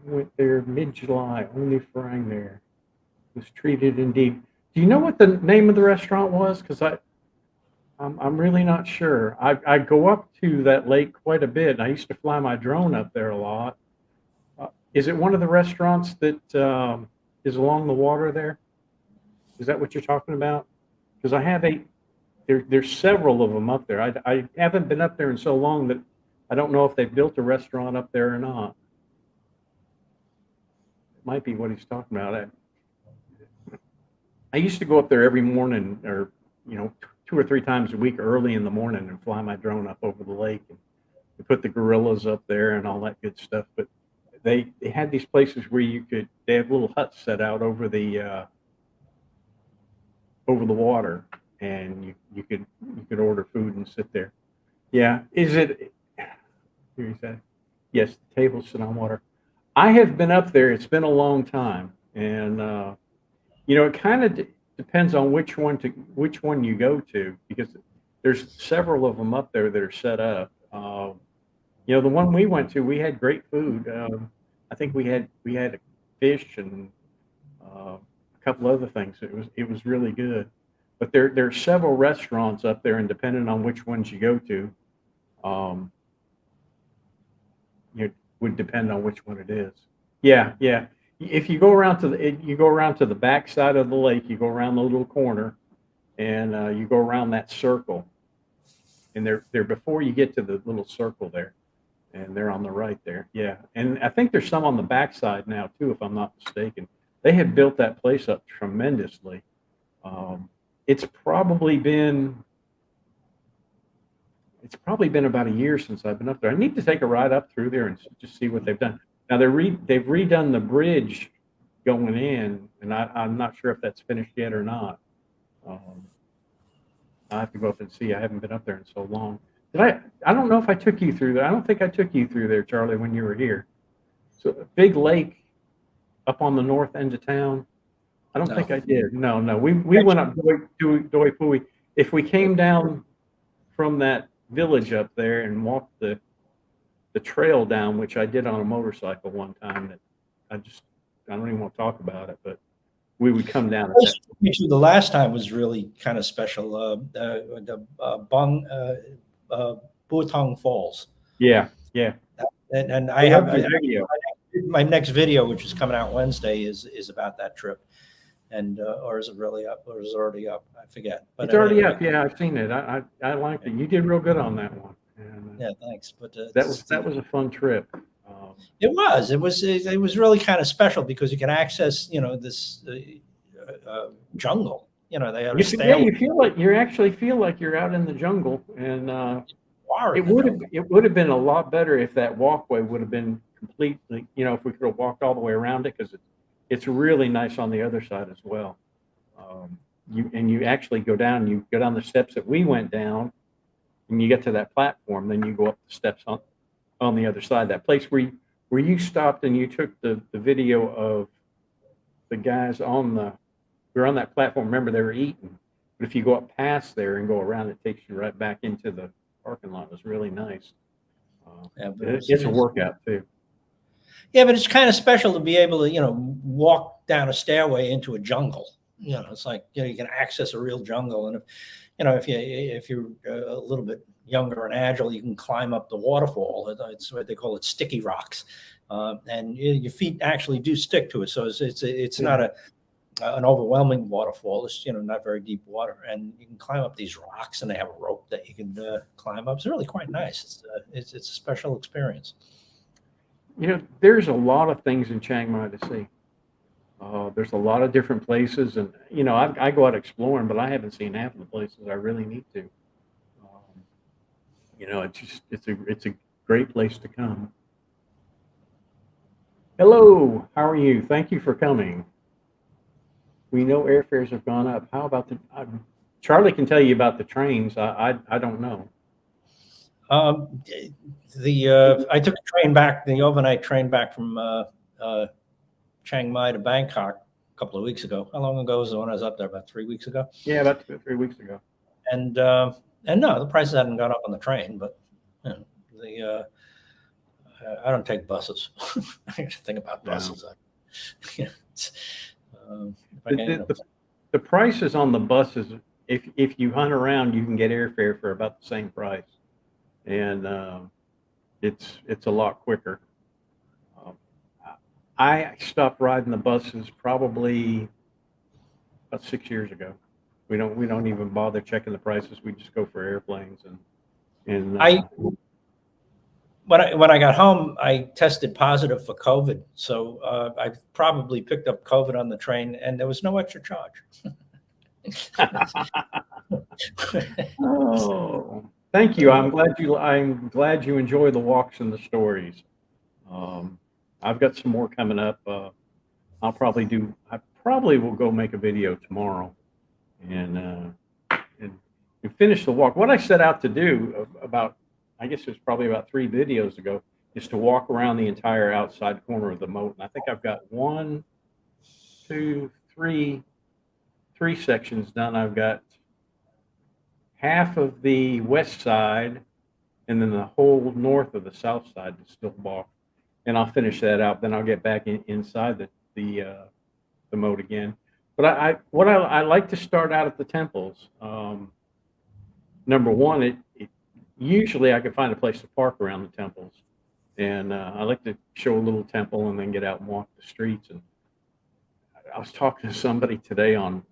went there mid-July, only frying there. Was treated indeed. Do you know what the name of the restaurant was? Because I'm really not sure. I go up to that lake quite a bit. I used to fly my drone up there a lot. Is it one of the restaurants that is along the water there? Is that what you're talking about? Because I have there's several of them up there. I haven't been up there in so long that I don't know if they've built a restaurant up there or not. It might be what he's talking about. I used to go up there every morning, or 2 or 3 times a week, early in the morning, and fly my drone up over the lake and put the gorillas up there and all that good stuff. But they had these places where they have little huts set out over the water, and you could order food and sit there. Yeah, is it? Here he said, yes, the tables sit on water. I have been up there. It's been a long time, and it kind of depends on which one you go to, because there's several of them up there that are set up. The one we went to, we had great food. I think we had fish and a couple other things. It was really good. But there are several restaurants up there, and depending on which ones you go to, it would depend on which one it is. Yeah, yeah. If you go around to the back side of the lake, you go around the little corner, and you go around that circle, and they're before you get to the little circle there, and they're on the right there. Yeah, and I think there's some on the back side now too, if I'm not mistaken. They have built that place up tremendously. It's probably been about a year since I've been up there. I need to take a ride up through there and just see what they've done. Now they've redone the bridge going in, and I'm not sure if that's finished yet or not. I have to go up and see. I haven't been up there in so long. I don't know if I took you through there. I don't think I took you through there, Charlie, when you were here. So a big lake up on the north end of town. I don't think I did. No. We went up Doi Pui. If we came down from that village up there and walked the trail down, which I did on a motorcycle one time, that I don't even want to talk about it, but we would come down. The last time was really kind of special. The Butong Falls. Yeah. And I have my next video, which is coming out Wednesday, is about that trip. And or is it really up, or is it already up? I forget. But it's already up. Yeah, I've seen it. I liked it. You did real good on that one. And, yeah, thanks. But that was a fun trip. It was really kind of special because you can access this jungle. They have you actually feel like you're out in the jungle, and it would have been a lot better if that walkway would have been completely. If we could have walked all the way around it, because it's really nice on the other side as well. You actually go down. You go down the steps that we went down, and you get to that platform. Then you go up the steps on the other side. That place where you stopped and you took the video of the guys we were on that platform. Remember, they were eating. But if you go up past there and go around, it takes you right back into the parking lot. It was really nice. It's a workout too. Yeah, but it's kind of special to be able to, walk down a stairway into a jungle. It's like, you can access a real jungle. And if you're a little bit younger and agile, you can climb up the waterfall. It's what they call it, sticky rocks. And your feet actually do stick to it. So it's not an overwhelming waterfall. It's, not very deep water. And you can climb up these rocks, and they have a rope that you can climb up. It's really quite nice. It's a special experience. There's a lot of things in Chiang Mai to see. There's a lot of different places, and I go out exploring, but I haven't seen half of the places I really need to. It's a great place to come. Hello, how are you? Thank you for coming. We know airfares have gone up. How about Charlie can tell you about the trains. I don't know. I took a train back, the overnight train back from Chiang Mai to Bangkok a couple of weeks ago. How long ago was the one I was up there? About 3 weeks ago? Yeah, about 3 weeks ago. And no, the prices hadn't gone up on the train, but I don't take buses. I have to think about buses. The prices on the buses, if you hunt around, you can get airfare for about the same price. And it's a lot quicker. I stopped riding the buses probably about 6 years ago. We don't even bother checking the prices. We just go for airplanes and When I got home, I tested positive for COVID. So I probably picked up COVID on the train, and there was no extra charge. Oh, thank you. I'm glad you enjoy the walks and the stories. I've got some more coming up. I probably will go make a video tomorrow and finish the walk. What I set out to do about, I guess it was probably about 3 videos ago, is to walk around the entire outside corner of the moat. And I think I've got 1, 2, 3 sections done. I've got half of the west side and then the whole north of the south side to still walk. And I'll finish that out. Then I'll get back inside the moat again. But I like to start out at the temples. Number one, it usually I can find a place to park around the temples, and I like to show a little temple and then get out and walk the streets. And I was talking to somebody today on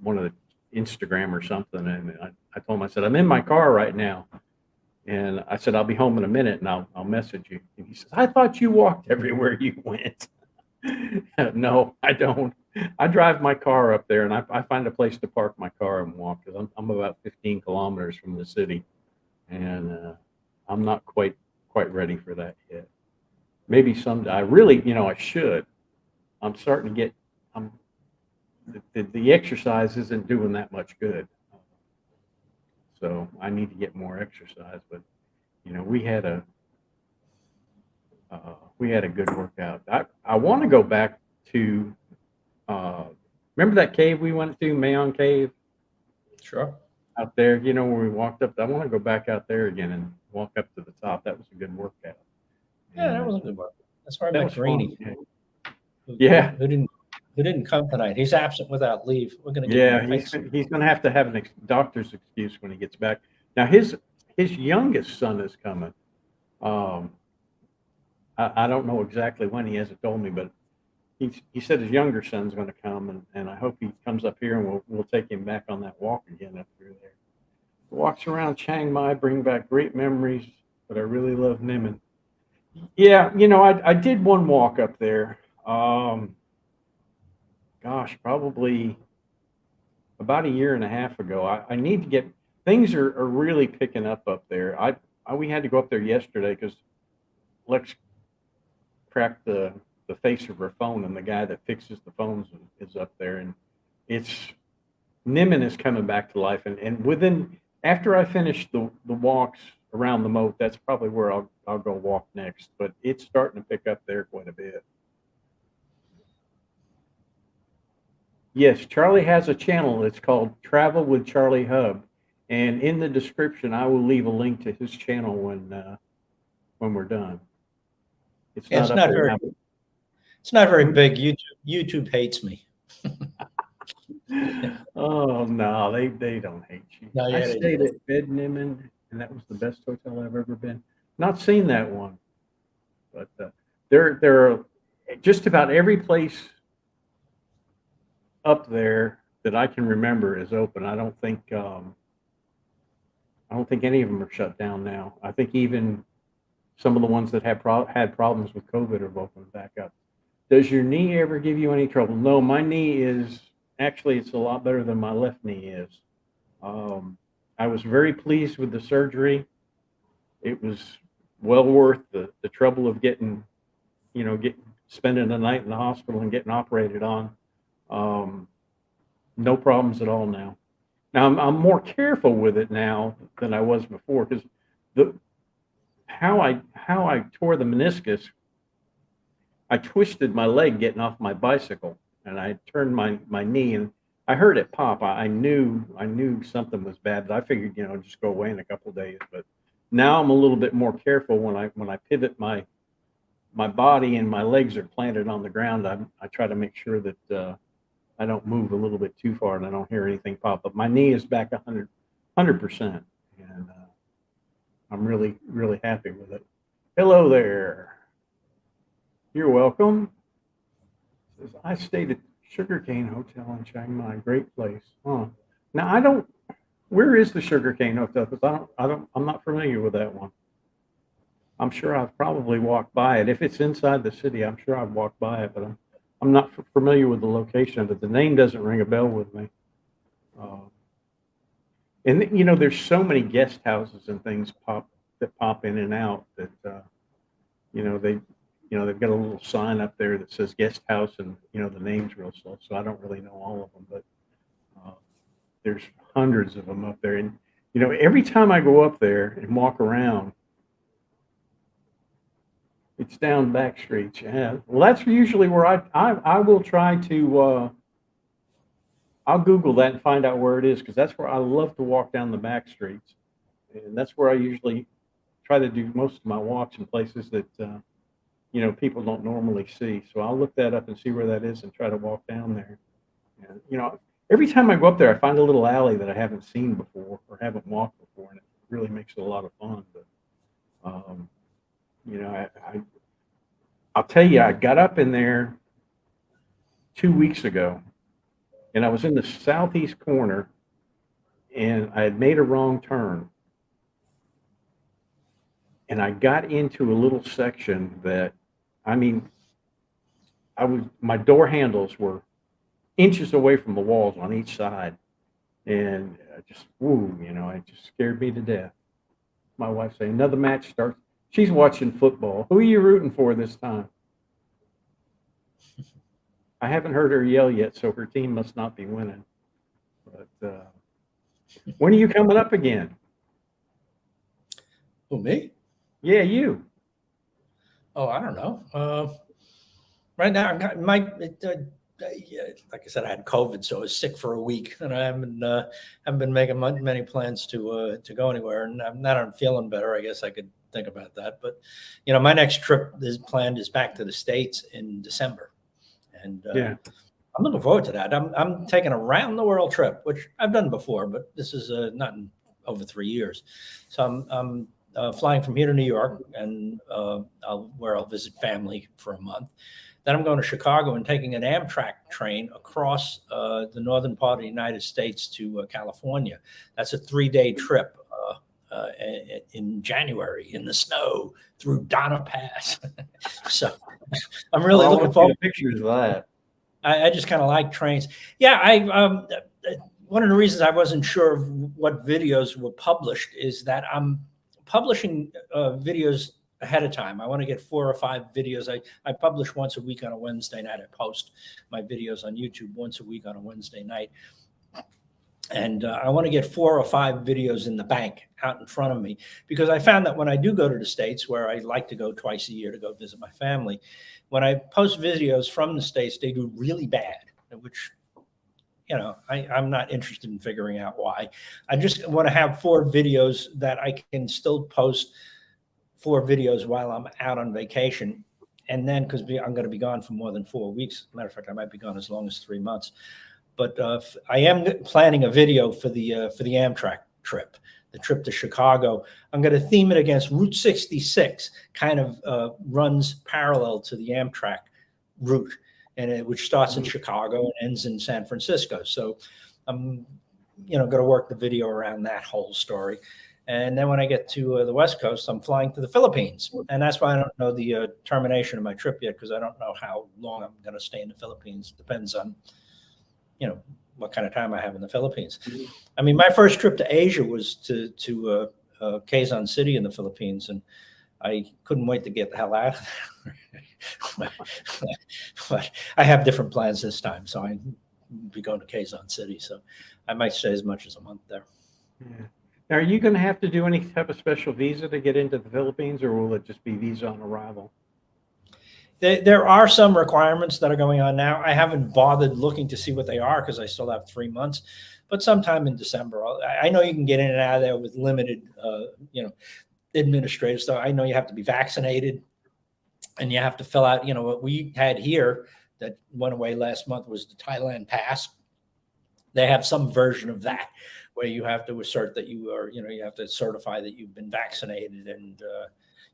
one of the Instagram or something, and I told him, I said, I'm in my car right now, and I said I'll be home in a minute, and I'll message you. And he says, I thought you walked everywhere you went. No, I don't. I drive my car up there, and I find a place to park my car and walk, because I'm about 15 kilometers from the city, and I'm not quite ready for that yet. Maybe someday. I really, I should. I'm starting to get. The exercise isn't doing that much good, so I need to get more exercise. But we had a good workout. I want to go back to. Remember that cave we went to, Mayon Cave? Sure. Out there, where we walked up. I want to go back out there again and walk up to the top. That was a good workout. Yeah, that was a good workout. That's where I met Greeny. Yeah. Who didn't come tonight? He's absent without leave. We're gonna he's gonna have to have a doctor's excuse when he gets back. Now his youngest son is coming. I don't know exactly when. He hasn't told me, but he said his younger son's going to come, and I hope he comes up here, and we'll take him back on that walk again up through there. Walks around Chiang Mai bring back great memories, but I really love Nimen. Yeah, I did one walk up there. Gosh, probably about a year and a half ago. I need to get things are really picking up there. We had to go up there yesterday because Lex cracked the face of her phone, and the guy that fixes the phones is up there, and Nimen is coming back to life, and after I finish the walks around the moat, that's probably where I'll go walk next. But it's starting to pick up there quite a bit. Yes, Charlie has a channel. It's called Travel with Charlie Hub, and in the description I will leave a link to his channel when we're done. It's not very big. YouTube hates me. Oh no, they don't hate you. No, yeah, I stayed at Bed Nimen, and that was the best hotel I've ever been. Not seen that one, but there are just about every place up there that I can remember is open. I don't think any of them are shut down now. I think even some of the ones that had problems with COVID have opened back up. Does your knee ever give you any trouble? No, my knee is actually, it's a lot better than my left knee is. I was very pleased with the surgery. It was well worth the trouble of spending the night in the hospital and getting operated on. No problems at all now. Now I'm more careful with it now than I was before, because how I tore the meniscus, I twisted my leg getting off my bicycle, and I turned my knee, and I heard it pop. I knew something was bad, but I figured just go away in a couple of days. But now I'm a little bit more careful when I pivot my body and my legs are planted on the ground. I try to make sure that I don't move a little bit too far and I don't hear anything pop up. My knee is back 100%, and I'm really, really happy with it. Hello there. You're welcome. I stayed Sugarcane Hotel in Chiang Mai, great place. Huh. Now I don't. Where is the Sugarcane Hotel? Because I'm not familiar with that one. I'm sure I've probably walked by it. If it's inside the city, I'm sure I've walked by it, but I'm not familiar with the location of it. The name doesn't ring a bell with me. Uh, and you know, there's so many guest houses and things that pop in and out that you know they've got a little sign up there that says guest house, and you know the name's real slow, so I don't really know all of them, but there's hundreds of them up there, and you know every time I go up there and walk around, it's down back streets. Yeah, well, that's usually where I will try to. I'll Google that and find out where it is because that's where I love to walk down the back streets, and that's where I usually try to do most of my walks in places that you know people don't normally see. So I'll look that up and see where that is and try to walk down there. And you know, every time I go up there, I find a little alley that I haven't seen before or haven't walked before, and it really makes it a lot of fun. But you know, I'll tell you, I got up in there 2 weeks ago, and I was in the southeast corner, and I had made a wrong turn, and I got into a little section that, I mean, my door handles were inches away from the walls on each side, and I just, woo, you know, it just scared me to death. My wife saying, another match starts. She's watching football. Who are you rooting for this time? I haven't heard her yell yet, so her team must not be winning. But when are you coming up again? Who, me? Yeah, you. Oh, I don't know. Right now, like I said, I had COVID, so I was sick for a week, and I haven't been making many plans to go anywhere. And now I'm feeling better, I guess I could think about that. But you know, my next trip is back to the States in December, and Yeah. I'm looking forward to that. I'm taking a round the world trip, which I've done before, but this is not in over 3 years. So I'm flying from here to New York, and where I'll visit family for a month. Then I'm going to Chicago and taking an Amtrak train across the northern part of the United States to California. That's a 3-day trip in January in the snow through Donna Pass. So I'm really looking forward to pictures of that. I just kind of like trains. Yeah, one of the reasons I wasn't sure of what videos were published is that I'm publishing videos ahead of time. I want to get 4 or 5 videos. I publish once a week on a Wednesday night. I post my videos on YouTube once a week on a Wednesday night. And I want to get 4 or 5 videos in the bank out in front of me, because I found that when I do go to the States, where I like to go twice a year to go visit my family, when I post videos from the States, they do really bad, which, you know, I'm not interested in figuring out why. I just want to have 4 videos that I can still post 4 videos while I'm out on vacation. And then, because I'm going to be gone for more than 4 weeks. Matter of fact, I might be gone as long as 3 months. But I am planning a video for the Amtrak trip, the trip to Chicago. I'm going to theme it against Route 66, kind of runs parallel to the Amtrak route, and which starts in Chicago and ends in San Francisco. So I'm, you know, going to work the video around that whole story. And then when I get to the West Coast, I'm flying to the Philippines. And that's why I don't know the termination of my trip yet, because I don't know how long I'm going to stay in the Philippines. Depends on, you know, what kind of time I have in the Philippines. I mean, my first trip to Asia was to Quezon City in the Philippines, and I couldn't wait to get the hell out of there. But I have different plans this time, so I'll be going to Quezon City. So I might stay as much as a month there. Yeah. Now, are you going to have to do any type of special visa to get into the Philippines, or will it just be visa on arrival? There are some requirements that are going on now. I haven't bothered looking to see what they are because I still have 3 months, but sometime in December, I know you can get in and out of there with limited, you know, administrative stuff. I know you have to be vaccinated, and you have to fill out, you know, what we had here that went away last month was the Thailand pass. they have some version of that where you have to assert that you are, you have to certify that you've been vaccinated and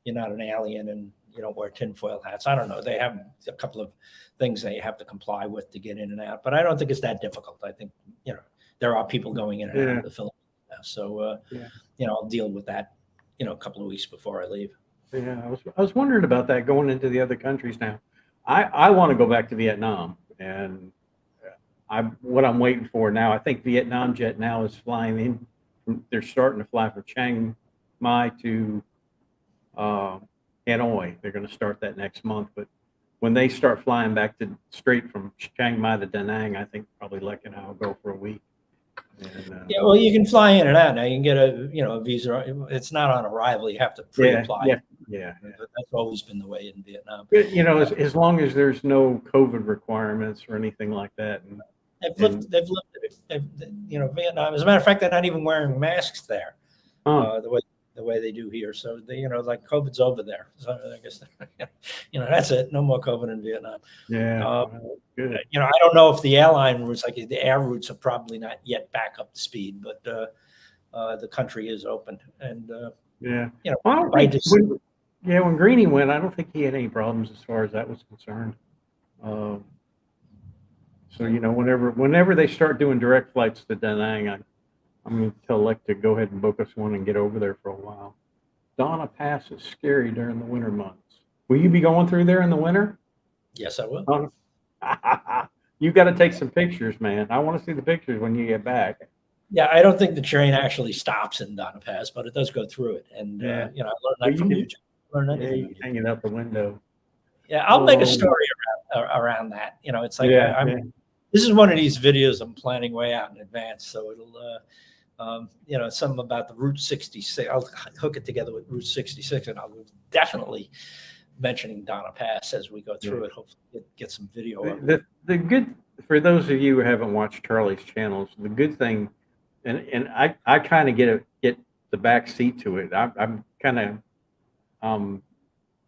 you're not an alien and you don't wear tinfoil hats. I don't know. They have a couple of things they have to comply with to get in and out, but I don't think it's that difficult. I think, there are people going in and out of the Philippines now. So, I'll deal with that, a couple of weeks before I leave. Yeah, I was wondering about that going into the other countries now. I want to go back to Vietnam, and what I'm waiting for now. I think Vietnam Jet now is flying in. They're starting to fly from Chiang Mai to Hanoi. They're going to start that next month. But when they start flying back to straight from Chiang Mai to Da Nang, I think probably Lek and I'll go for a week. And, yeah, well, you can fly in and out now. You can get a visa. It's not on arrival. You have to pre-apply. Yeah. That's always been the way in Vietnam. But, as long as there's no COVID requirements or anything like that. They've lifted it. Vietnam. As a matter of fact, they're not even wearing masks there, the way they do here. So like COVID's over there. So I guess that's it. No more COVID in Vietnam. Yeah. Good. I don't know if the airline routes, like the air routes, are probably not yet back up to speed, but the country is open. And when Greeny went, I don't think he had any problems as far as that was concerned. So whenever they start doing direct flights to Da Nang, I'm going to tell Lek to go ahead and book us one and get over there for a while. Donna Pass is scary during the winter months. Will you be going through there in the winter? Yes, I will. You got to take some pictures, man. I want to see the pictures when you get back. Yeah, I don't think the train actually stops in Donna Pass, but it does go through it. And I learned that from YouTube. You hang it out the window. Yeah, I'll make a story around that. It's like this is one of these videos I'm planning way out in advance, so it'll something about the Route 66. I'll hook it together with Route 66, and I'll definitely mentioning Donna Pass as we go through it. Hopefully get some video of it. The good, for those of you who haven't watched Charlie's channels, the good thing, and I kind of get the back seat to it. I'm kind of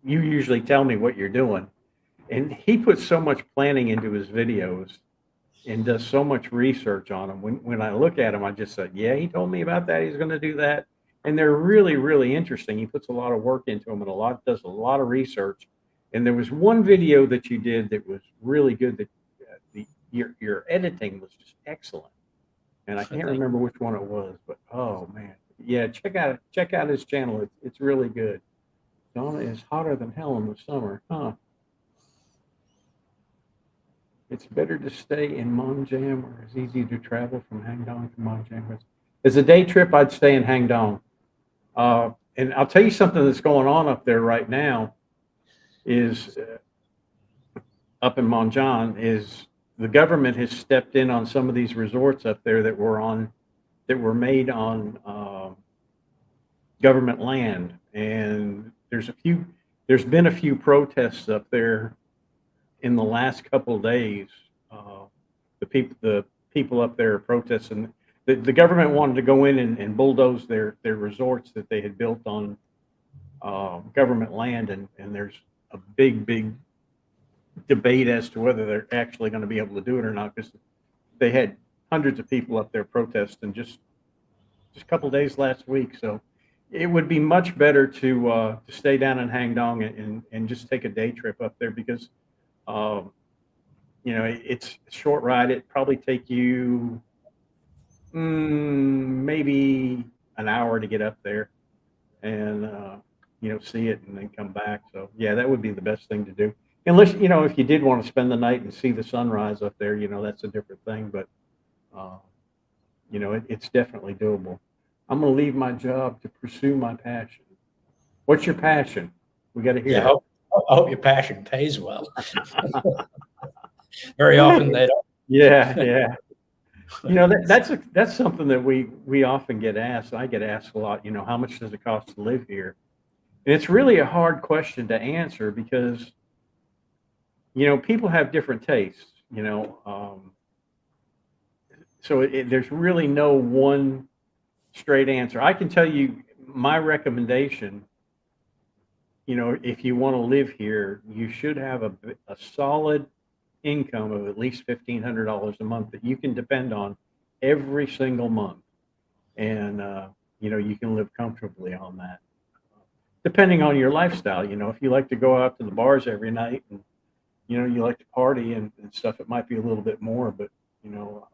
you usually tell me what you're doing, and he puts so much planning into his videos and does so much research on them. When I look at him, I just say, yeah, he told me about that. He's going to do that. And they're really, really interesting. He puts a lot of work into them and does a lot of research. And there was one video that you did that was really good. That your editing was just excellent. And I can't remember which one it was, but oh man, yeah, check out his channel. It's really good. Donna is hotter than hell in the summer, huh? It's better to stay in Monjam, or it's easy to travel from Hangdong to Monjam. As a day trip, I'd stay in Hangdong. And I'll tell you something that's going on up there right now is up in Monjan is the government has stepped in on some of these resorts up there that were made on government land. And there's been a few protests up there in the last couple of days. The people up there are protesting. The government wanted to go in and bulldoze their resorts that they had built on government land, and there's a big debate as to whether they're actually going to be able to do it or not, because they had hundreds of people up there protesting just a couple of days last week. So it would be much better to stay down in Hangdong and just take a day trip up there, because it's a short ride. It'd probably take you maybe an hour to get up there and see it and then come back. So yeah, that would be the best thing to do, unless if you did want to spend the night and see the sunrise up there, that's a different thing. But it's definitely doable. I'm going to leave my job to pursue my passion. What's your passion? We got to hear. Yeah, I hope your passion pays well. Very often they don't. Yeah. That's something that we often get asked. I get asked a lot, how much does it cost to live here? And it's really a hard question to answer, because people have different tastes, so there's really no one straight answer. I can tell you my recommendation. If you want to live here, you should have a solid income of at least $1,500 a month that you can depend on every single month, and you can live comfortably on that, depending on your lifestyle. If you like to go out to the bars every night and you like to party and stuff, it might be a little bit more, but you know,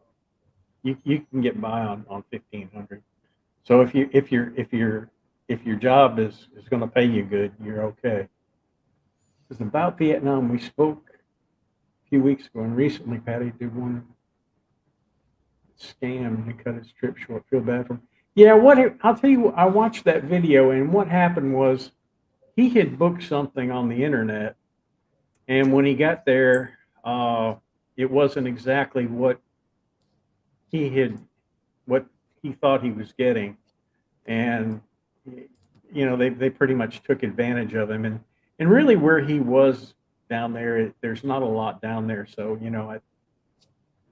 you can get by on 1,500. So if your job is going to pay you good, you're okay. Because about Vietnam, we spoke a few weeks ago, and recently Patty did one scam. He cut his trip short. Feel bad for him. Yeah, I'll tell you, I watched that video, and what happened was he had booked something on the internet, and when he got there, it wasn't exactly he had what he thought he was getting, and they pretty much took advantage of him, and really where he was down there, there's not a lot down there. So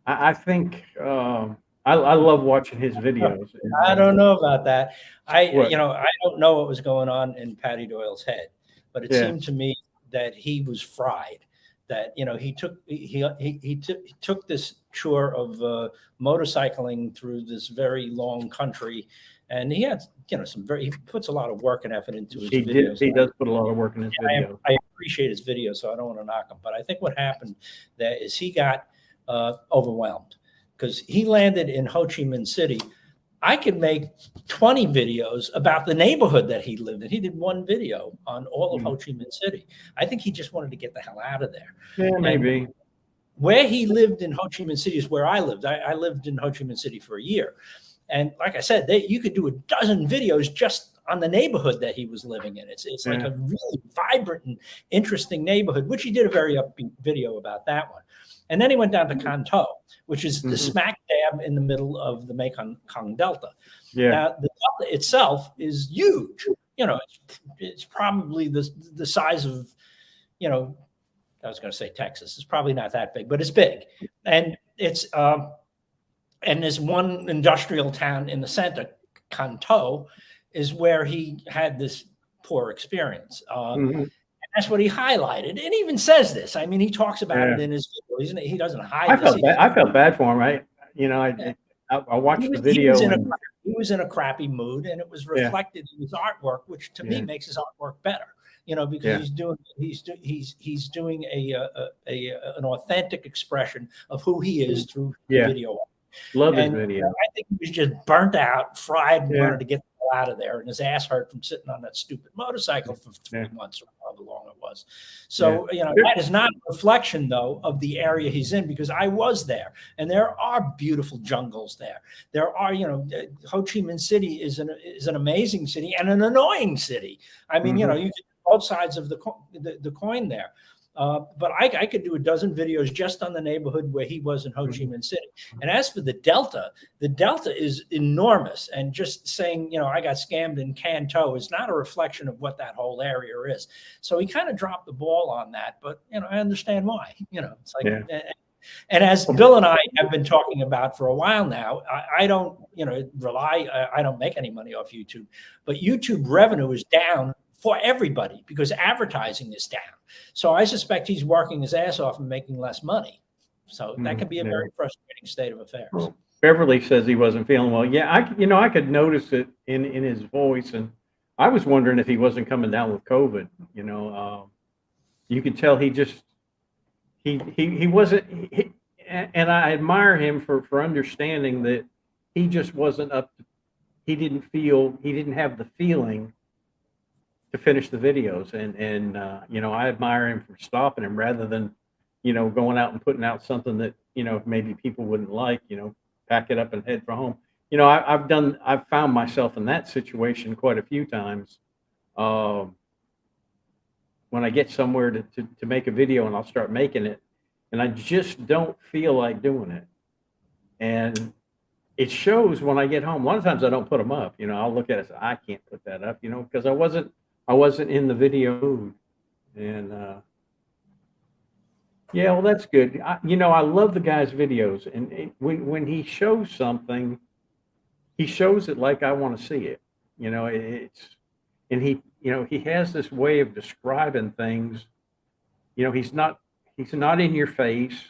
I think I love watching his videos. I don't know about that. What? I don't know what was going on in Patty Doyle's head, but it Yeah. seemed to me that he was fried. That he took this chore of motorcycling through this very long country, and he had he puts a lot of work and effort into his videos. He does put a lot of work in his videos. I appreciate his videos, so I don't want to knock him. But I think what happened there is he got overwhelmed because he landed in Ho Chi Minh City. I could make 20 videos about the neighborhood that he lived in. He did one video on all of Ho Chi Minh City. I think he just wanted to get the hell out of there. Yeah, maybe. And where he lived in Ho Chi Minh City is where I lived. I lived in Ho Chi Minh City for a year. And like I said, you could do a dozen videos just on the neighborhood that he was living in. It's like a really vibrant and interesting neighborhood, which he did a very upbeat video about that one. And then he went down to Can Tho, which is the smack dab in the middle of the Mekong Delta. Yeah. Now, the delta itself is huge. It's probably the size of, I was going to say Texas. It's probably not that big, but it's big. And it's and there's one industrial town in the center, Can Tho, is where he had this poor experience. And that's what he highlighted. And he even says this. I mean, he talks about it in his video. He doesn't hide I felt bad for him. I watched the video. He was in a crappy mood, and it was reflected in his artwork, which to me makes his artwork better. Because he's doing an authentic expression of who he is through video. Love his video. I think he was just burnt out, fried, and wanted to get the hell out of there, and his ass hurt from sitting on that stupid motorcycle for 3 months or however long it was. So that is not a reflection though of the area he's in, because I was there, and there are beautiful jungles there. There are, Ho Chi Minh City is an amazing city and an annoying city. I mean, you get both sides of the coin there. But I could do a dozen videos just on the neighborhood where he was in Ho Chi Minh City. And as for the Delta is enormous. And just saying, I got scammed in Can Tho is not a reflection of what that whole area is. So he kind of dropped the ball on that. But, I understand why. It's like, and as Bill and I have been talking about for a while now, I don't, I don't make any money off YouTube, but YouTube revenue is down for everybody because advertising is down. So I suspect he's working his ass off and making less money. So that can be a very frustrating state of affairs. Well, Beverly says he wasn't feeling well. Yeah, I could notice it in his voice, and I was wondering if he wasn't coming down with COVID. You could tell he just he wasn't. And I admire him for understanding that he just wasn't up. He didn't have the feeling to finish the videos, and I admire him for stopping him rather than going out and putting out something that maybe people wouldn't like, pack it up and head for home. I've found myself in that situation quite a few times when I get somewhere to make a video, and I'll start making it and I just don't feel like doing it, and it shows when I get home. A lot of times I don't put them up. I'll look at it and say, I can't put that up, because I wasn't in the video mood. And yeah, well, that's good. I love the guy's videos, and when he shows something, he shows it like I want to see it. And he has this way of describing things. He's not in your face.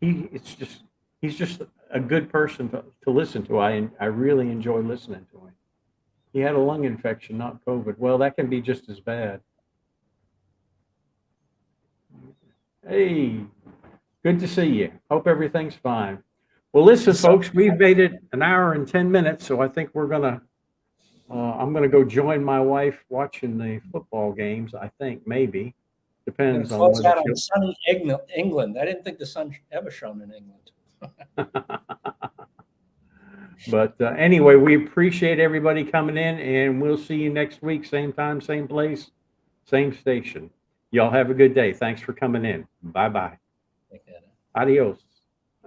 he's just a good person to listen to. I really enjoy listening to him. He had a lung infection, not COVID. Well, that can be just as bad. Hey, good to see you. Hope everything's fine. Well, listen, folks, we've made it an hour and 10 minutes, so I think I'm gonna go join my wife watching the football games. I think maybe depends on close out whether on sunny England. I didn't think the sun ever shone in England. But anyway, we appreciate everybody coming in, and we'll see you next week, same time, same place, same station. Y'all have a good day. Thanks for coming in. Bye-bye. Adios.